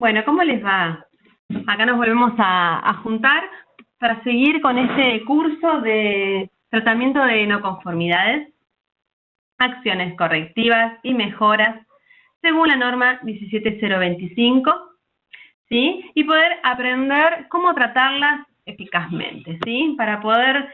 Bueno, ¿cómo les va? Acá nos volvemos a juntar para seguir con este curso de tratamiento de no conformidades, acciones correctivas y mejoras según la norma 17025, ¿sí? Y poder aprender cómo tratarlas eficazmente, ¿sí? Para poder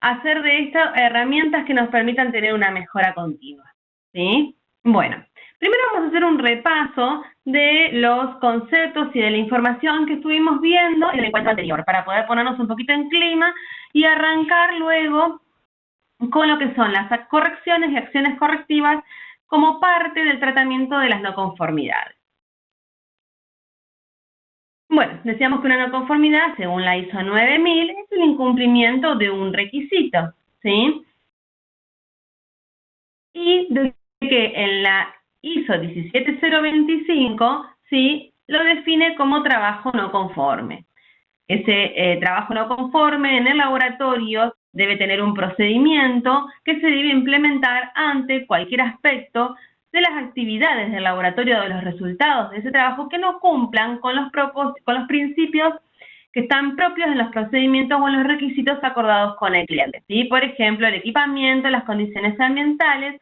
hacer de estas herramientas que nos permitan tener una mejora continua, ¿sí? Bueno, primero vamos a hacer un repaso de los conceptos y de la información que estuvimos viendo en el encuentro anterior, para poder ponernos un poquito en clima y arrancar luego con lo que son las correcciones y acciones correctivas como parte del tratamiento de las no conformidades. Bueno, decíamos que una no conformidad, según la ISO 9000, es el incumplimiento de un requisito, ¿sí? Y de que en la ISO 17025, ¿sí?, lo define como trabajo no conforme. Ese trabajo no conforme en el laboratorio debe tener un procedimiento que se debe implementar ante cualquier aspecto de las actividades del laboratorio o de los resultados de ese trabajo que no cumplan con los principios que están propios en los procedimientos o en los requisitos acordados con el cliente, ¿sí? Por ejemplo, el equipamiento, las condiciones ambientales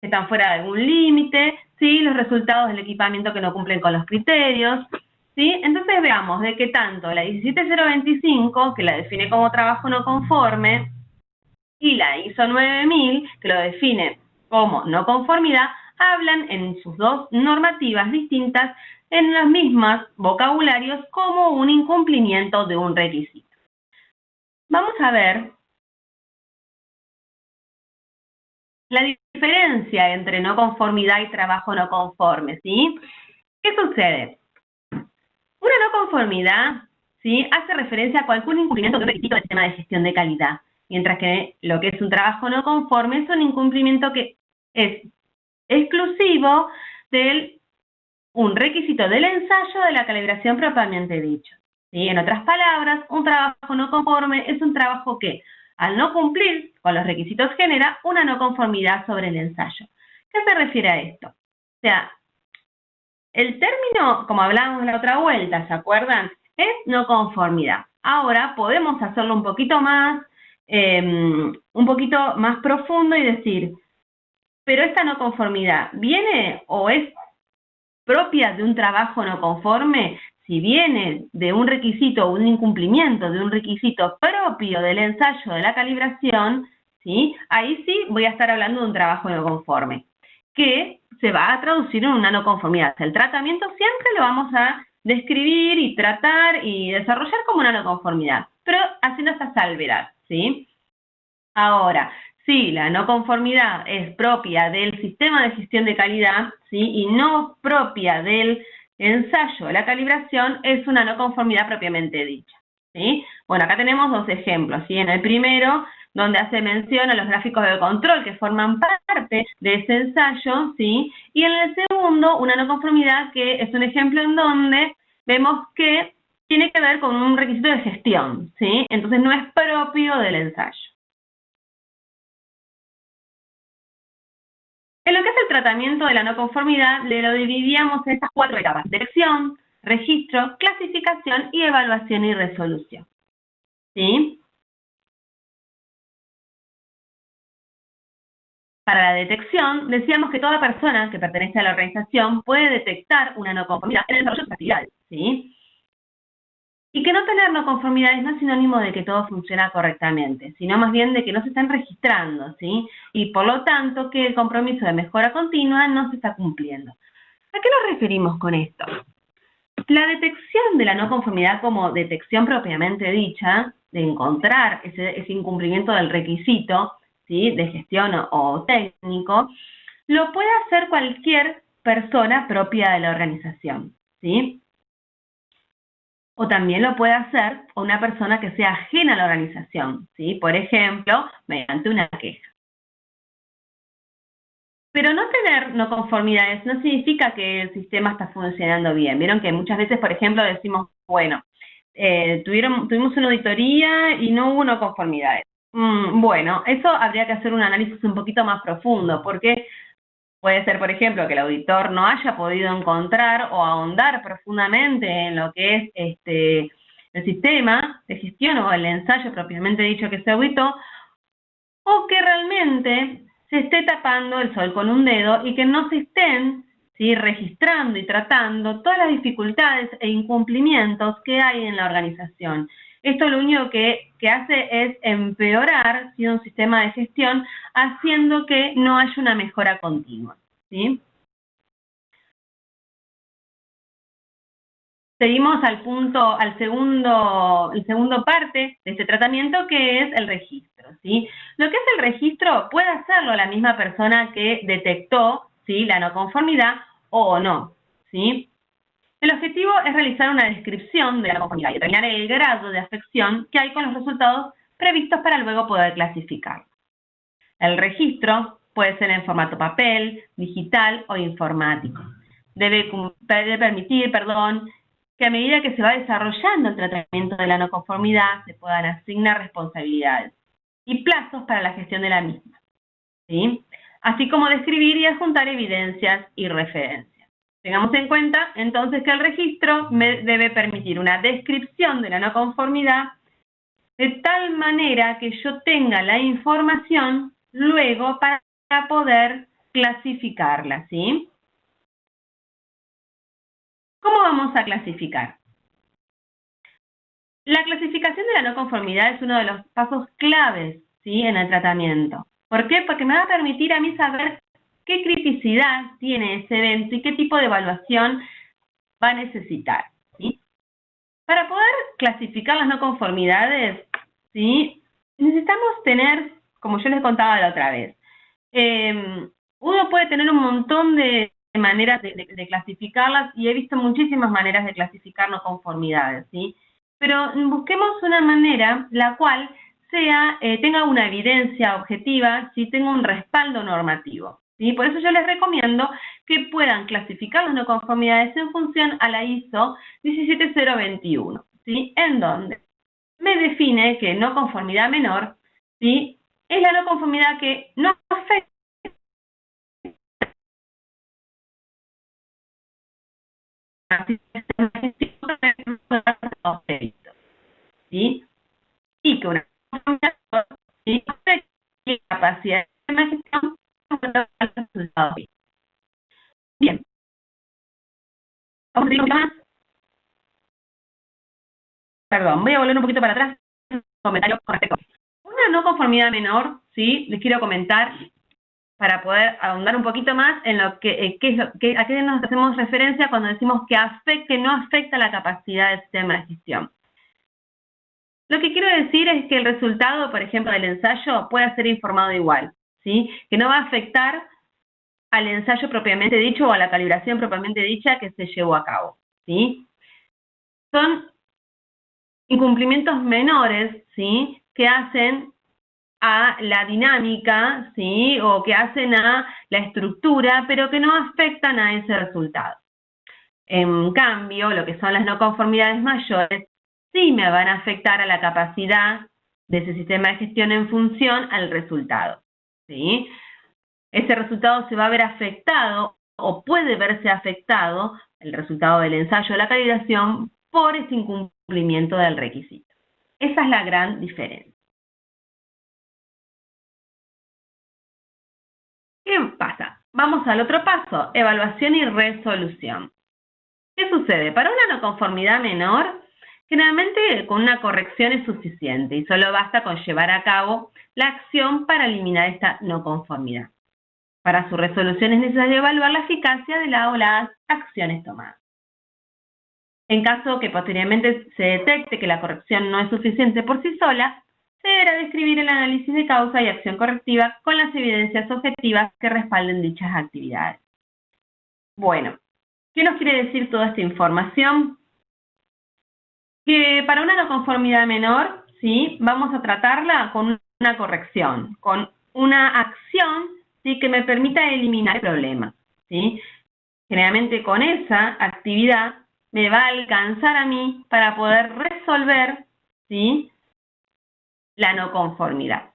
que están fuera de algún límite, ¿sí?, los resultados del equipamiento que no cumplen con los criterios, ¿sí? Entonces veamos de que tanto la 17025, que la define como trabajo no conforme, y la ISO 9000, que lo define como no conformidad, hablan en sus dos normativas distintas en los mismos vocabularios como un incumplimiento de un requisito. Vamos a ver la diferencia entre no conformidad y trabajo no conforme, ¿sí? ¿Qué sucede? Una no conformidad, ¿sí?, hace referencia a cualquier incumplimiento de un requisito del sistema de gestión de calidad, mientras que lo que es un trabajo no conforme es un incumplimiento que es exclusivo de un requisito del ensayo de la calibración propiamente dicho, ¿sí? En otras palabras, un trabajo no conforme es un trabajo que, al no cumplir con los requisitos, genera una no conformidad sobre el ensayo. ¿Qué se refiere a esto? O sea, el término, como hablábamos en la otra vuelta, ¿se acuerdan?, es no conformidad. Ahora podemos hacerlo un poquito más profundo y decir, pero esta no conformidad, ¿viene o es propia de un trabajo no conforme? Si viene de un requisito o un incumplimiento de un requisito propio del ensayo de la calibración, ¿sí?, ahí sí voy a estar hablando de un trabajo no conforme, que se va a traducir en una no conformidad. El tratamiento siempre lo vamos a describir y tratar y desarrollar como una no conformidad, pero haciendo esta salvedad, ¿sí? Ahora, si la no conformidad es propia del sistema de gestión de calidad, ¿sí?, y no propia del ensayo de la calibración, es una no conformidad propiamente dicha, ¿sí? Bueno, acá tenemos dos ejemplos, ¿sí? En el primero, donde hace mención a los gráficos de control que forman parte de ese ensayo, ¿sí? Y en el segundo, una no conformidad que es un ejemplo en donde vemos que tiene que ver con un requisito de gestión, ¿sí? Entonces no es propio del ensayo. En lo que es el tratamiento de la no conformidad, le lo dividíamos en estas 4 etapas: detección, registro, clasificación y evaluación y resolución, ¿sí? Para la detección, decíamos que toda persona que pertenece a la organización puede detectar una no conformidad en el desarrollo de sus actividades, ¿sí? Y que no tener no conformidades no es sinónimo de que todo funciona correctamente, sino más bien de que no se están registrando, ¿sí? Y por lo tanto que el compromiso de mejora continua no se está cumpliendo. ¿A qué nos referimos con esto? La detección de la no conformidad como detección propiamente dicha, de encontrar ese incumplimiento del requisito, ¿sí?, de gestión o técnico, lo puede hacer cualquier persona propia de la organización, ¿sí? O también lo puede hacer una persona que sea ajena a la organización, ¿sí? Por ejemplo, mediante una queja. Pero no tener no conformidades no significa que el sistema está funcionando bien. Vieron que muchas veces, por ejemplo, decimos, bueno, tuvimos una auditoría y no hubo no conformidades. Bueno, eso habría que hacer un análisis un poquito más profundo, porque Puede ser, por ejemplo, que el auditor no haya podido encontrar o ahondar profundamente en lo que es el sistema de gestión o el ensayo propiamente dicho que se auditó, o que realmente se esté tapando el sol con un dedo y que no se estén, ¿sí?, registrando y tratando todas las dificultades e incumplimientos que hay en la organización. Esto lo único que hace es empeorar, ¿sí?, un sistema de gestión, haciendo que no haya una mejora continua, ¿sí? Seguimos al segundo parte de este tratamiento, que es el registro, ¿sí? Lo que es el registro puede hacerlo la misma persona que detectó, ¿sí?, la no conformidad o no, ¿sí? El objetivo es realizar una descripción de la no conformidad y determinar el grado de afección que hay con los resultados previstos para luego poder clasificar. El registro puede ser en formato papel, digital o informático. Debe permitir, que a medida que se va desarrollando el tratamiento de la no conformidad, se puedan asignar responsabilidades y plazos para la gestión de la misma, ¿sí?, así como describir y adjuntar evidencias y referencias. Tengamos en cuenta, entonces, que el registro debe permitir una descripción de la no conformidad de tal manera que yo tenga la información luego para poder clasificarla, ¿sí? ¿Cómo vamos a clasificar? La clasificación de la no conformidad es uno de los pasos claves, ¿sí?, en el tratamiento. ¿Por qué? Porque me va a permitir a mí saber qué criticidad tiene ese evento y qué tipo de evaluación va a necesitar, ¿sí? Para poder clasificar las no conformidades, ¿sí?, necesitamos tener, como yo les contaba la otra vez, uno puede tener un montón de maneras de clasificarlas, y he visto muchísimas maneras de clasificar no conformidades, ¿sí? Pero busquemos una manera la cual tenga una evidencia objetiva, ¿sí?, tenga un respaldo normativo, ¿sí? Por eso yo les recomiendo que puedan clasificar las no conformidades en función a la ISO 17021, ¿sí?, en donde me define que no conformidad menor, ¿sí?, es la no conformidad que no afecta ¿sí?, y que una conformidad, ¿sí?, afecta la capacidad de gestión de los resultados. Bien, vamos a ir más. Perdón, voy a volver un poquito para atrás. Comentario con respecto. Una no conformidad menor, ¿sí?, les quiero comentar para poder ahondar un poquito más en lo que, a qué nos hacemos referencia cuando decimos que no afecta la capacidad del sistema de gestión. Lo que quiero decir es que el resultado, por ejemplo, del ensayo puede ser informado igual, ¿sí?, que no va a afectar al ensayo propiamente dicho o a la calibración propiamente dicha que se llevó a cabo, ¿sí? Son incumplimientos menores, ¿sí?, que hacen a la dinámica, ¿sí?, o que hacen a la estructura, pero que no afectan a ese resultado. En cambio, lo que son las no conformidades mayores, sí me van a afectar a la capacidad de ese sistema de gestión en función al resultado, ¿sí? Ese resultado se va a ver afectado, o puede verse afectado, el resultado del ensayo o la calibración, por ese incumplimiento del requisito. Esa es la gran diferencia. ¿Qué pasa? Vamos al otro paso, evaluación y resolución. ¿Qué sucede? Para una no conformidad menor, generalmente con una corrección es suficiente y solo basta con llevar a cabo la acción para eliminar esta no conformidad. Para su resolución es necesario evaluar la eficacia de la o las acciones tomadas. En caso que posteriormente se detecte que la corrección no es suficiente por sí sola, se deberá describir el análisis de causa y acción correctiva con las evidencias objetivas que respalden dichas actividades. Bueno, ¿qué nos quiere decir toda esta información? Que para una no conformidad menor, ¿sí?, vamos a tratarla con una corrección, con una acción, ¿sí?, que me permita eliminar el problema, ¿sí? Generalmente con esa actividad me va a alcanzar a mí para poder resolver, ¿sí?, la no conformidad.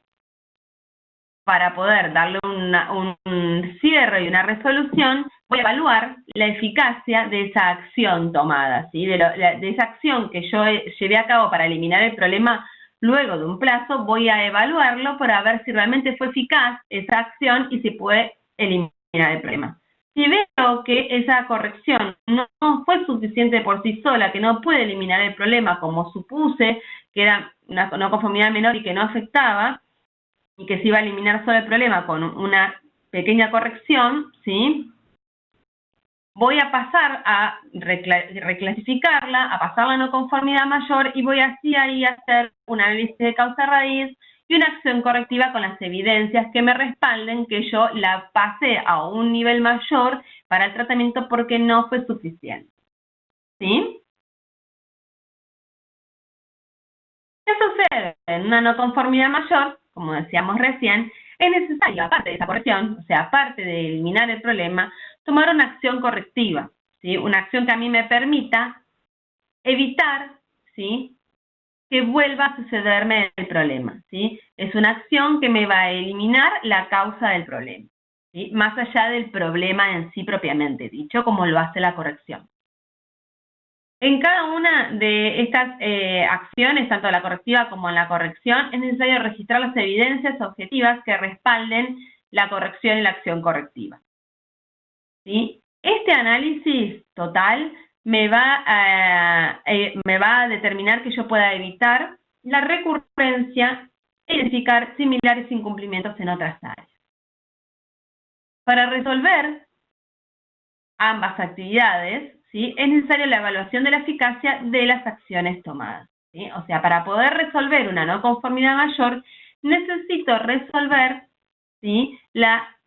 para poder darle un cierre y una resolución, voy a evaluar la eficacia de esa acción tomada, ¿sí? De esa acción que yo llevé a cabo para eliminar el problema luego de un plazo, voy a evaluarlo para ver si realmente fue eficaz esa acción y si puede eliminar el problema. Si veo que esa corrección no fue suficiente por sí sola, que no puede eliminar el problema como supuse, que era una no conformidad menor y que no afectaba, y que se iba a eliminar solo el problema con una pequeña corrección, ¿sí? Voy a pasar a reclasificarla, a pasar la no conformidad mayor y voy así ahí a hacer un análisis de causa-raíz y una acción correctiva con las evidencias que me respalden que yo la pasé a un nivel mayor para el tratamiento porque no fue suficiente. ¿Sí? ¿Qué sucede? En una no conformidad mayor, como decíamos recién, es necesario, aparte de esa corrección, o sea, aparte de eliminar el problema, tomar una acción correctiva, ¿sí? Una acción que a mí me permita evitar, ¿sí?, que vuelva a sucederme el problema, ¿sí? Es una acción que me va a eliminar la causa del problema, ¿sí? Más allá del problema en sí propiamente dicho, como lo hace la corrección. En cada una de estas acciones, tanto la correctiva como en la corrección, es necesario registrar las evidencias objetivas que respalden la corrección y la acción correctiva, ¿sí? Este análisis total me va a determinar que yo pueda evitar la recurrencia e identificar similares incumplimientos en otras áreas. Para resolver ambas actividades, ¿sí?, es necesaria la evaluación de la eficacia de las acciones tomadas, ¿sí? O sea, para poder resolver una no conformidad mayor, necesito resolver, ¿sí?,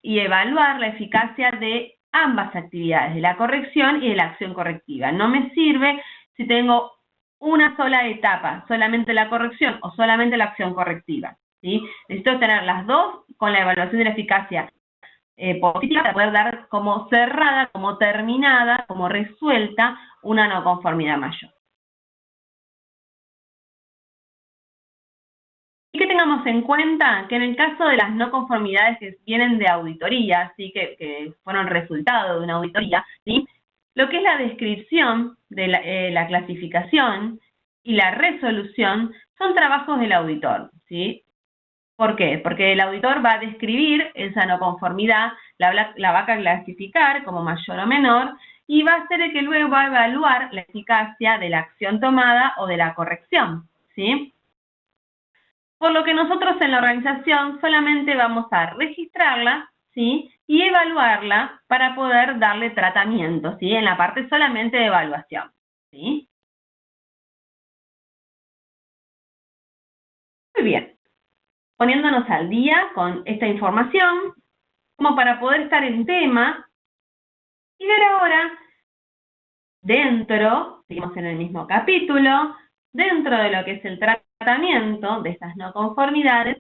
y evaluar la eficacia de ambas actividades, de la corrección y de la acción correctiva. No me sirve si tengo una sola etapa, solamente la corrección o solamente la acción correctiva, ¿sí? Necesito tener las dos con la evaluación de la eficacia positiva para poder dar como cerrada, como terminada, como resuelta una no conformidad mayor. Y que tengamos en cuenta que en el caso de las no conformidades que vienen de auditoría, ¿sí?, que fueron resultado de una auditoría, ¿sí?, lo que es la descripción de la clasificación y la resolución son trabajos del auditor, ¿sí? ¿Por qué? Porque el auditor va a describir esa no conformidad, la va a clasificar como mayor o menor, y va a ser el que luego va a evaluar la eficacia de la acción tomada o de la corrección, ¿sí? Por lo que nosotros en la organización solamente vamos a registrarla, ¿sí?, y evaluarla para poder darle tratamiento, ¿sí?, en la parte solamente de evaluación, ¿sí? Muy bien. Poniéndonos al día con esta información, como para poder estar en tema, y ver ahora, seguimos en el mismo capítulo, dentro de lo que es el tratamiento de estas no conformidades,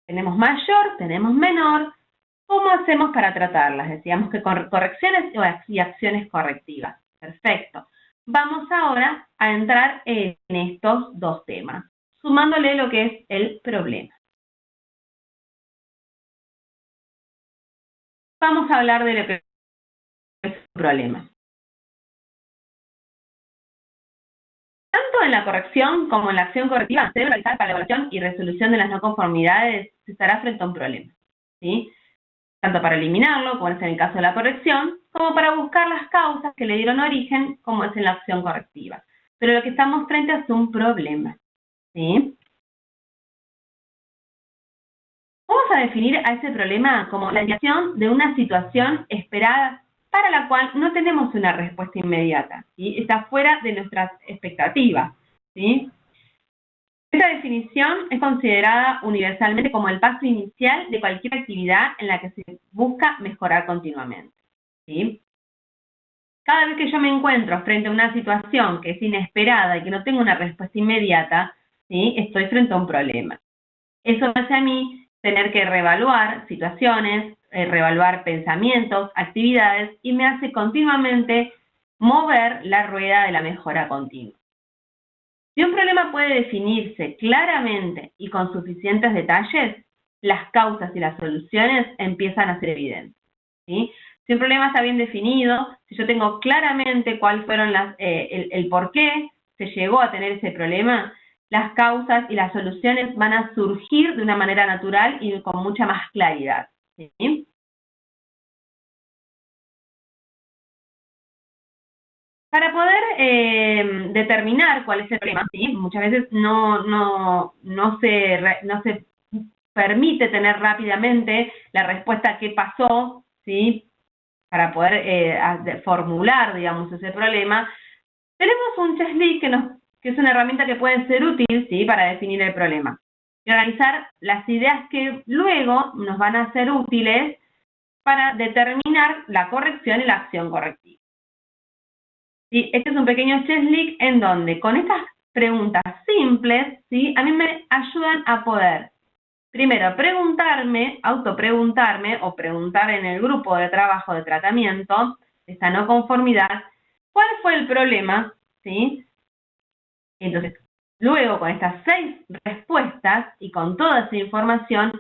tenemos mayor, tenemos menor, ¿cómo hacemos para tratarlas? Decíamos que con correcciones y acciones correctivas. Perfecto. Vamos ahora a entrar en estos dos temas, sumándole lo que es el problema. Vamos a hablar de lo que es un problema. Tanto en la corrección como en la acción correctiva se debe realizar para la evaluación y resolución de las no conformidades, se estará frente a un problema, ¿sí? Tanto para eliminarlo, como es en el caso de la corrección, como para buscar las causas que le dieron origen, como es en la acción correctiva. Pero lo que estamos frente a es un problema, ¿sí? Vamos a definir a ese problema como la negación de una situación esperada para la cual no tenemos una respuesta inmediata, ¿sí? Está fuera de nuestras expectativas, ¿sí? Esta definición es considerada universalmente como el paso inicial de cualquier actividad en la que se busca mejorar continuamente, ¿sí? Cada vez que yo me encuentro frente a una situación que es inesperada y que no tengo una respuesta inmediata, ¿sí?, estoy frente a un problema. Eso me hace a mí tener que reevaluar situaciones, reevaluar pensamientos, actividades, y me hace continuamente mover la rueda de la mejora continua. Si un problema puede definirse claramente y con suficientes detalles, las causas y las soluciones empiezan a ser evidentes, ¿sí? Si un problema está bien definido, si yo tengo claramente cuáles fueron el por qué se llegó a tener ese problema, las causas y las soluciones van a surgir de una manera natural y con mucha más claridad, ¿sí? Para poder determinar cuál es el problema, ¿sí? Muchas veces no se permite tener rápidamente la respuesta a qué pasó, ¿sí? Para poder formular, digamos, ese problema. Tenemos un checklist que es una herramienta que puede ser útil, ¿sí? Para definir el problema y organizar las ideas que luego nos van a ser útiles para determinar la corrección y la acción correctiva. ¿Sí? Este es un pequeño checklist en donde con estas preguntas simples, ¿sí? A mí me ayudan a poder, primero, autopreguntarme o preguntar en el grupo de trabajo de tratamiento, esta no conformidad, ¿cuál fue el problema? ¿Sí? Entonces, luego con estas 6 respuestas y con toda esa información,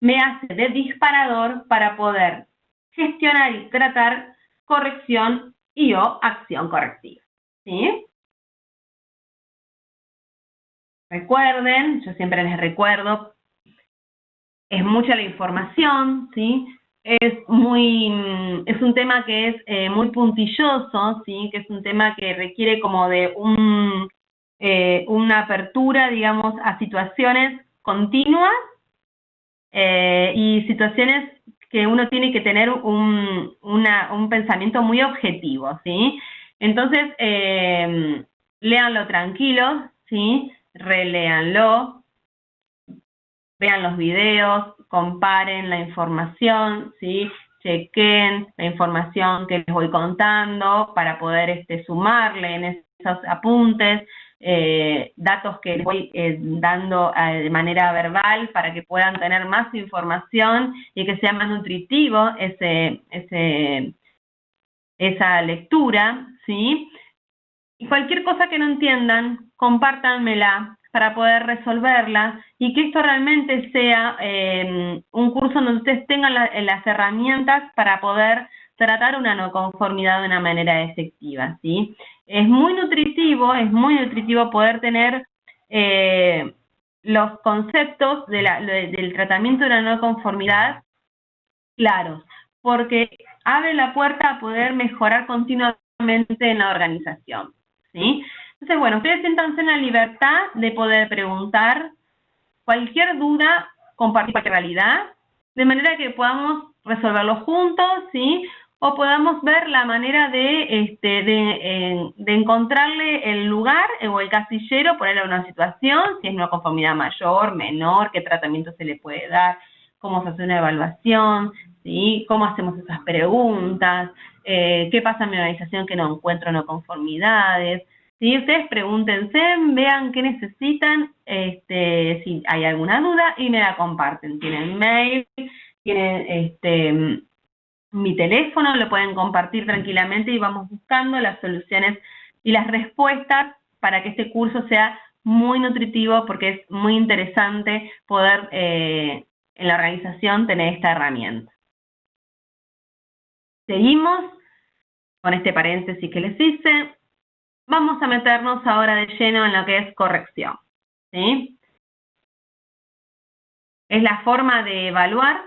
me hace de disparador para poder gestionar y tratar corrección y o acción correctiva, ¿sí? Recuerden, yo siempre les recuerdo, es mucha la información, ¿sí? Es un tema que es muy puntilloso, ¿sí? Que es un tema que requiere como de una apertura, digamos, a situaciones continuas y situaciones que uno tiene que tener un pensamiento muy objetivo, ¿sí? Entonces, léanlo tranquilos, ¿sí? Reléanlo, vean los videos, comparen la información, ¿sí? Chequen la información que les voy contando para poder sumarle en esos apuntes, datos que les voy dando de manera verbal para que puedan tener más información y que sea más nutritivo esa lectura, ¿sí? Y cualquier cosa que no entiendan, compártanmela para poder resolverla y que esto realmente sea un curso donde ustedes tengan las herramientas para poder tratar una no conformidad de una manera efectiva, ¿sí? Es muy nutritivo poder tener los conceptos del tratamiento de la no conformidad claros, porque abre la puerta a poder mejorar continuamente en la organización, ¿sí? Entonces, bueno, ustedes siéntanse en la libertad de poder preguntar cualquier duda, compartir cualquier realidad, de manera que podamos resolverlo juntos, ¿sí? O podamos ver la manera de encontrarle el lugar o el casillero, ponerle una situación, si es una conformidad mayor, menor, qué tratamiento se le puede dar, cómo se hace una evaluación, ¿sí? Cómo hacemos esas preguntas, qué pasa en mi organización que no encuentro no conformidades. Si ustedes pregúntense, vean qué necesitan, si hay alguna duda y me la comparten. Tienen mail, tienen mi teléfono, lo pueden compartir tranquilamente y vamos buscando las soluciones y las respuestas para que este curso sea muy nutritivo porque es muy interesante poder en la organización tener esta herramienta. Seguimos con este paréntesis que les hice. Vamos a meternos ahora de lleno en lo que es corrección, ¿sí? Es la forma de evaluar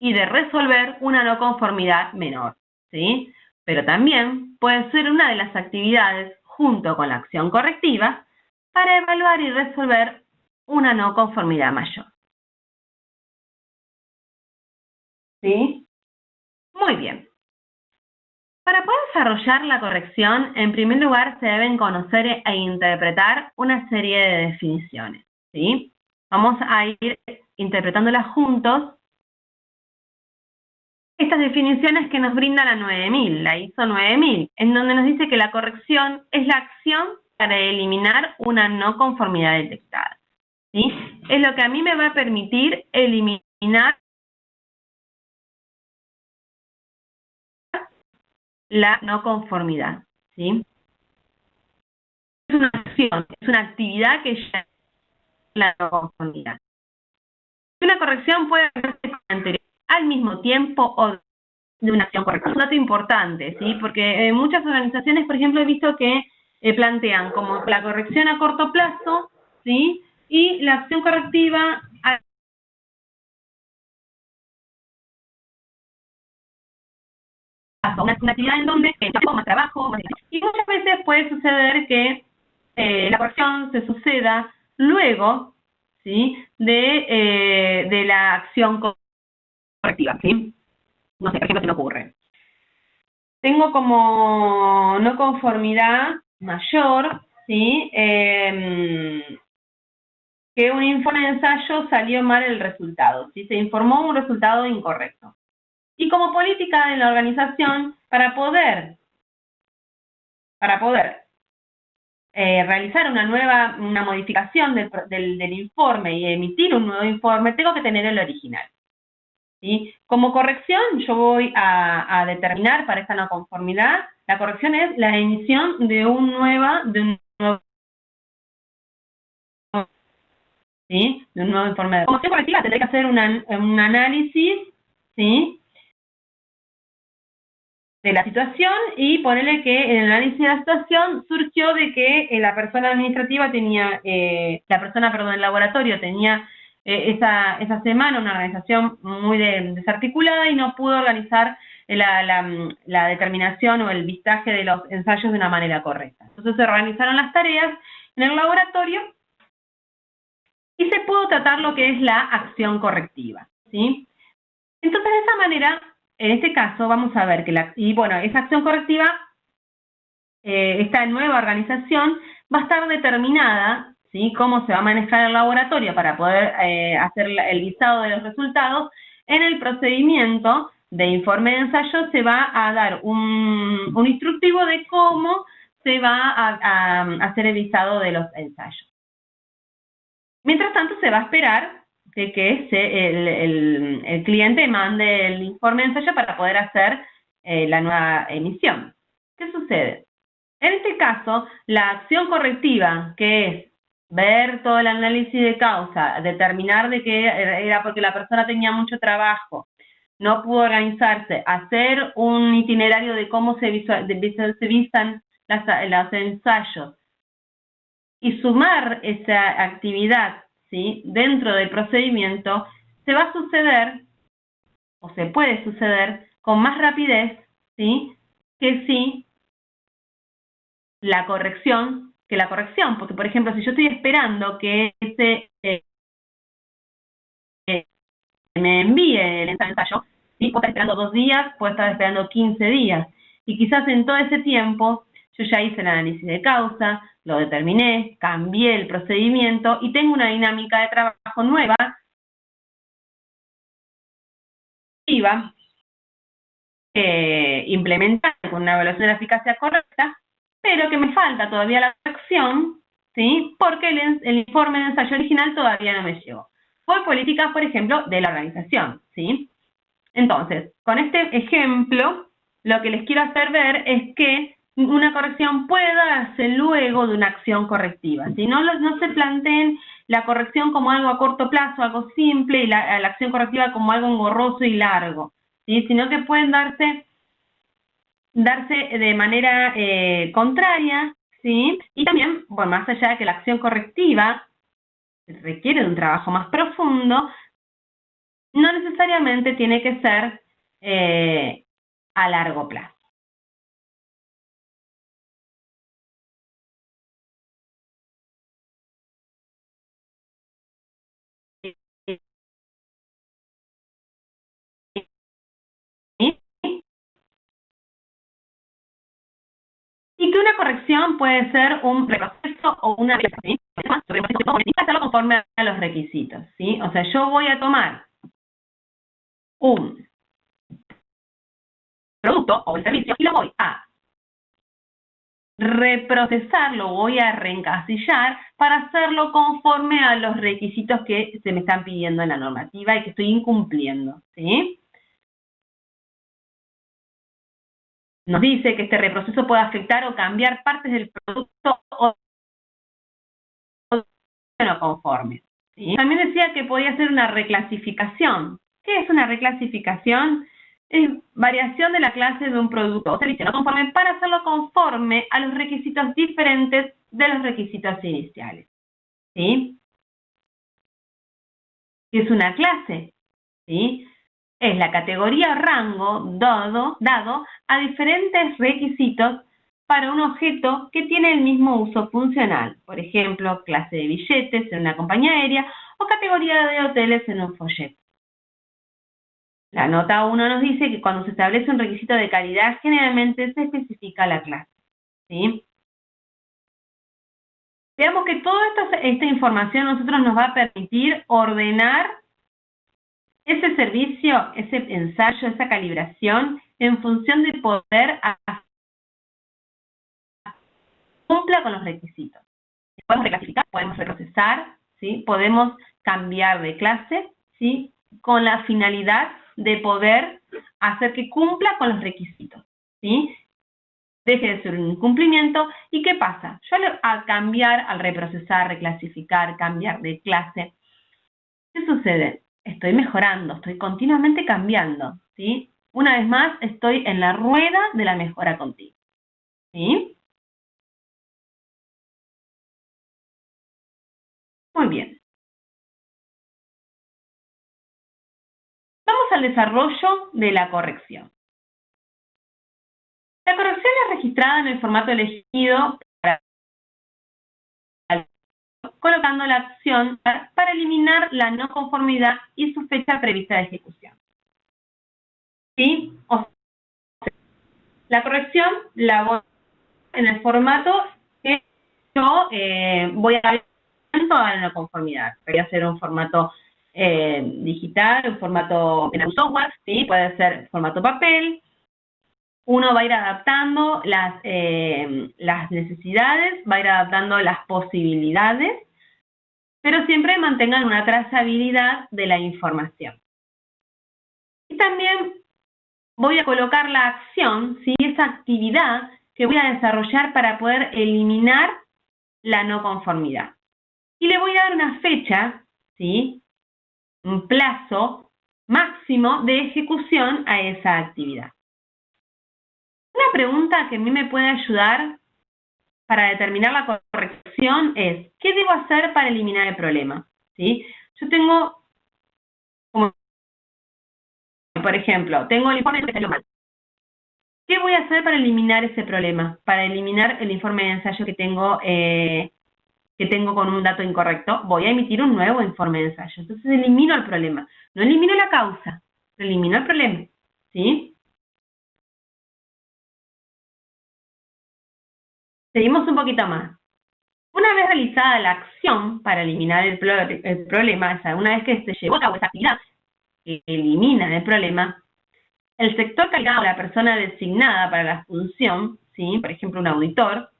y de resolver una no conformidad menor, ¿sí? Pero también puede ser una de las actividades junto con la acción correctiva para evaluar y resolver una no conformidad mayor. ¿Sí? Muy bien. Para poder desarrollar la corrección, en primer lugar se deben conocer e interpretar una serie de definiciones, ¿sí? Vamos a ir interpretándolas juntos. Estas definiciones que nos brinda la 9000, la ISO 9000, en donde nos dice que la corrección es la acción para eliminar una no conformidad detectada, ¿sí? Es lo que a mí me va a permitir eliminar la no conformidad, ¿sí? Es una acción, es una actividad que ya la no conformidad. Una corrección puede hacerse con anterior, al mismo tiempo o de una acción correctiva. Es un dato importante, ¿sí? Porque muchas organizaciones, por ejemplo, he visto que plantean como la corrección a corto plazo, ¿sí? Y la acción correctiva a una actividad en donde tengo más trabajo, y muchas veces puede suceder que la corrección se suceda luego, ¿sí? De la acción correctiva, ¿sí? No sé, por ejemplo, se me ocurre. Tengo como no conformidad mayor, ¿sí? Que un informe de ensayo salió mal el resultado, ¿sí? Se informó un resultado incorrecto. Y como política de la organización, para poder realizar una modificación del informe y emitir un nuevo informe, tengo que tener el original. ¿Sí? Como corrección, yo voy a determinar para esta no conformidad, la corrección es la emisión de un nuevo ¿sí? De un nuevo informe. Como acción correctiva, tendré que hacer un análisis, ¿sí? De la situación y ponerle que en el análisis de la situación surgió de que la persona administrativa tenía, el laboratorio tenía esa semana una organización muy desarticulada y no pudo organizar la determinación o el vistaje de los ensayos de una manera correcta. Entonces se organizaron las tareas en el laboratorio y se pudo tratar lo que es la acción correctiva, ¿sí? Entonces, de esa manera, en este caso, vamos a ver que esa acción correctiva, esta nueva organización, va a estar determinada, ¿sí? Cómo se va a manejar el laboratorio para poder hacer el listado de los resultados. En el procedimiento de informe de ensayo se va a dar un instructivo de cómo se va a hacer el listado de los ensayos. Mientras tanto, se va a esperar de que el cliente mande el informe de ensayo para poder hacer la nueva emisión. ¿Qué sucede? En este caso, la acción correctiva, que es ver todo el análisis de causa, determinar de que era porque la persona tenía mucho trabajo, no pudo organizarse, hacer un itinerario de cómo se vistan los ensayos, y sumar esa actividad, ¿sí? Dentro del procedimiento, se va a suceder, o se puede suceder, con más rapidez, ¿sí? Que si la corrección, porque por ejemplo, si yo estoy esperando que me envíe el ensayo, ¿sí? Puedo estar esperando 2 días, puedo estar esperando 15 días, y quizás en todo ese tiempo yo ya hice el análisis de causa, lo determiné, cambié el procedimiento y tengo una dinámica de trabajo nueva, implementada con una evaluación de la eficacia correcta, pero que me falta todavía la acción, ¿sí? Porque el informe de ensayo original todavía no me llegó. Por políticas, por ejemplo, de la organización, ¿sí? Entonces, con este ejemplo, lo que les quiero hacer ver es que una corrección puede darse luego de una acción correctiva. Si no se planteen la corrección como algo a corto plazo, algo simple, y la acción correctiva como algo engorroso y largo, ¿sí? Sino que pueden darse de manera contraria, ¿sí? Y también, bueno, más allá de que la acción correctiva requiere de un trabajo más profundo, no necesariamente tiene que ser a largo plazo. Y que una corrección puede ser un retroceso o una hacerlo conforme a los requisitos, ¿sí? O sea, yo voy a tomar un producto o un servicio y lo voy a reprocesarlo, voy a reencasillar para hacerlo conforme a los requisitos que se me están pidiendo en la normativa y que estoy incumpliendo, ¿sí? Nos dice que este reproceso puede afectar o cambiar partes del producto o no conforme, ¿sí? También decía que podía ser una reclasificación. ¿Qué es una reclasificación? Es variación de la clase de un producto o servicio no conforme para hacerlo conforme a los requisitos diferentes de los requisitos iniciales. ¿Sí? ¿Qué es una clase? ¿Sí? Es la categoría o rango dado a diferentes requisitos para un objeto que tiene el mismo uso funcional. Por ejemplo, clase de billetes en una compañía aérea o categoría de hoteles en un folleto. La nota 1 nos dice que cuando se establece un requisito de calidad, generalmente se especifica la clase. ¿Sí? Veamos que toda esta información a nosotros nos va a permitir ordenar ese servicio, ese ensayo, esa calibración, en función de poder cumpla con los requisitos. Podemos reclasificar, podemos reprocesar, ¿sí? Podemos cambiar de clase, ¿sí? Con la finalidad de poder hacer que cumpla con los requisitos, ¿sí? Deje de ser un incumplimiento. ¿Y qué pasa? Yo al cambiar, al reprocesar, reclasificar, cambiar de clase, ¿qué sucede? Estoy mejorando, estoy continuamente cambiando, ¿sí? Una vez más, estoy en la rueda de la mejora continua, ¿sí? Muy bien. Vamos al desarrollo de la corrección. La corrección es registrada en el formato elegido colocando la acción para eliminar la no conformidad y su fecha prevista de ejecución. ¿Sí? O sea, la corrección la voy en el formato que yo voy a ver toda la no conformidad. Voy a hacer un formato digital, un formato en el software, ¿sí? Puede ser formato papel. Uno va a ir adaptando las necesidades, va a ir adaptando las posibilidades, pero siempre mantengan una trazabilidad de la información. Y también voy a colocar la acción, ¿sí? Esa actividad que voy a desarrollar para poder eliminar la no conformidad. Y le voy a dar una fecha, ¿sí? Un plazo máximo de ejecución a esa actividad. Una pregunta que a mí me puede ayudar para determinar la corrección es, ¿qué debo hacer para eliminar el problema? ¿Sí? Yo tengo, como, por ejemplo, tengo el informe que salió mal. ¿Qué voy a hacer para eliminar ese problema? Para eliminar el informe de ensayo que tengo con un dato incorrecto, voy a emitir un nuevo informe de ensayo. Entonces elimino el problema. No elimino la causa, elimino el problema. ¿Sí? Seguimos un poquito más. Una vez realizada la acción para eliminar el problema, o sea, una vez que se llevó a cabo esa actividad que elimina el problema, el sector calidad o la persona designada para la función, ¿sí? Por ejemplo, un auditor,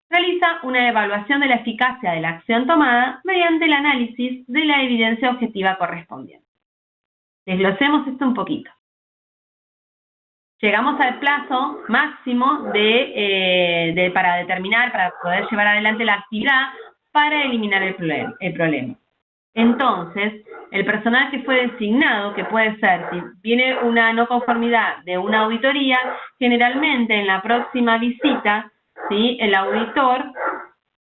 realiza una evaluación de la eficacia de la acción tomada mediante el análisis de la evidencia objetiva correspondiente. Desglosemos esto un poquito. Llegamos al plazo máximo para poder llevar adelante la actividad para eliminar el problema. Entonces, el personal que fue designado, que puede ser, si viene una no conformidad de una auditoría, generalmente en la próxima visita, ¿sí? El auditor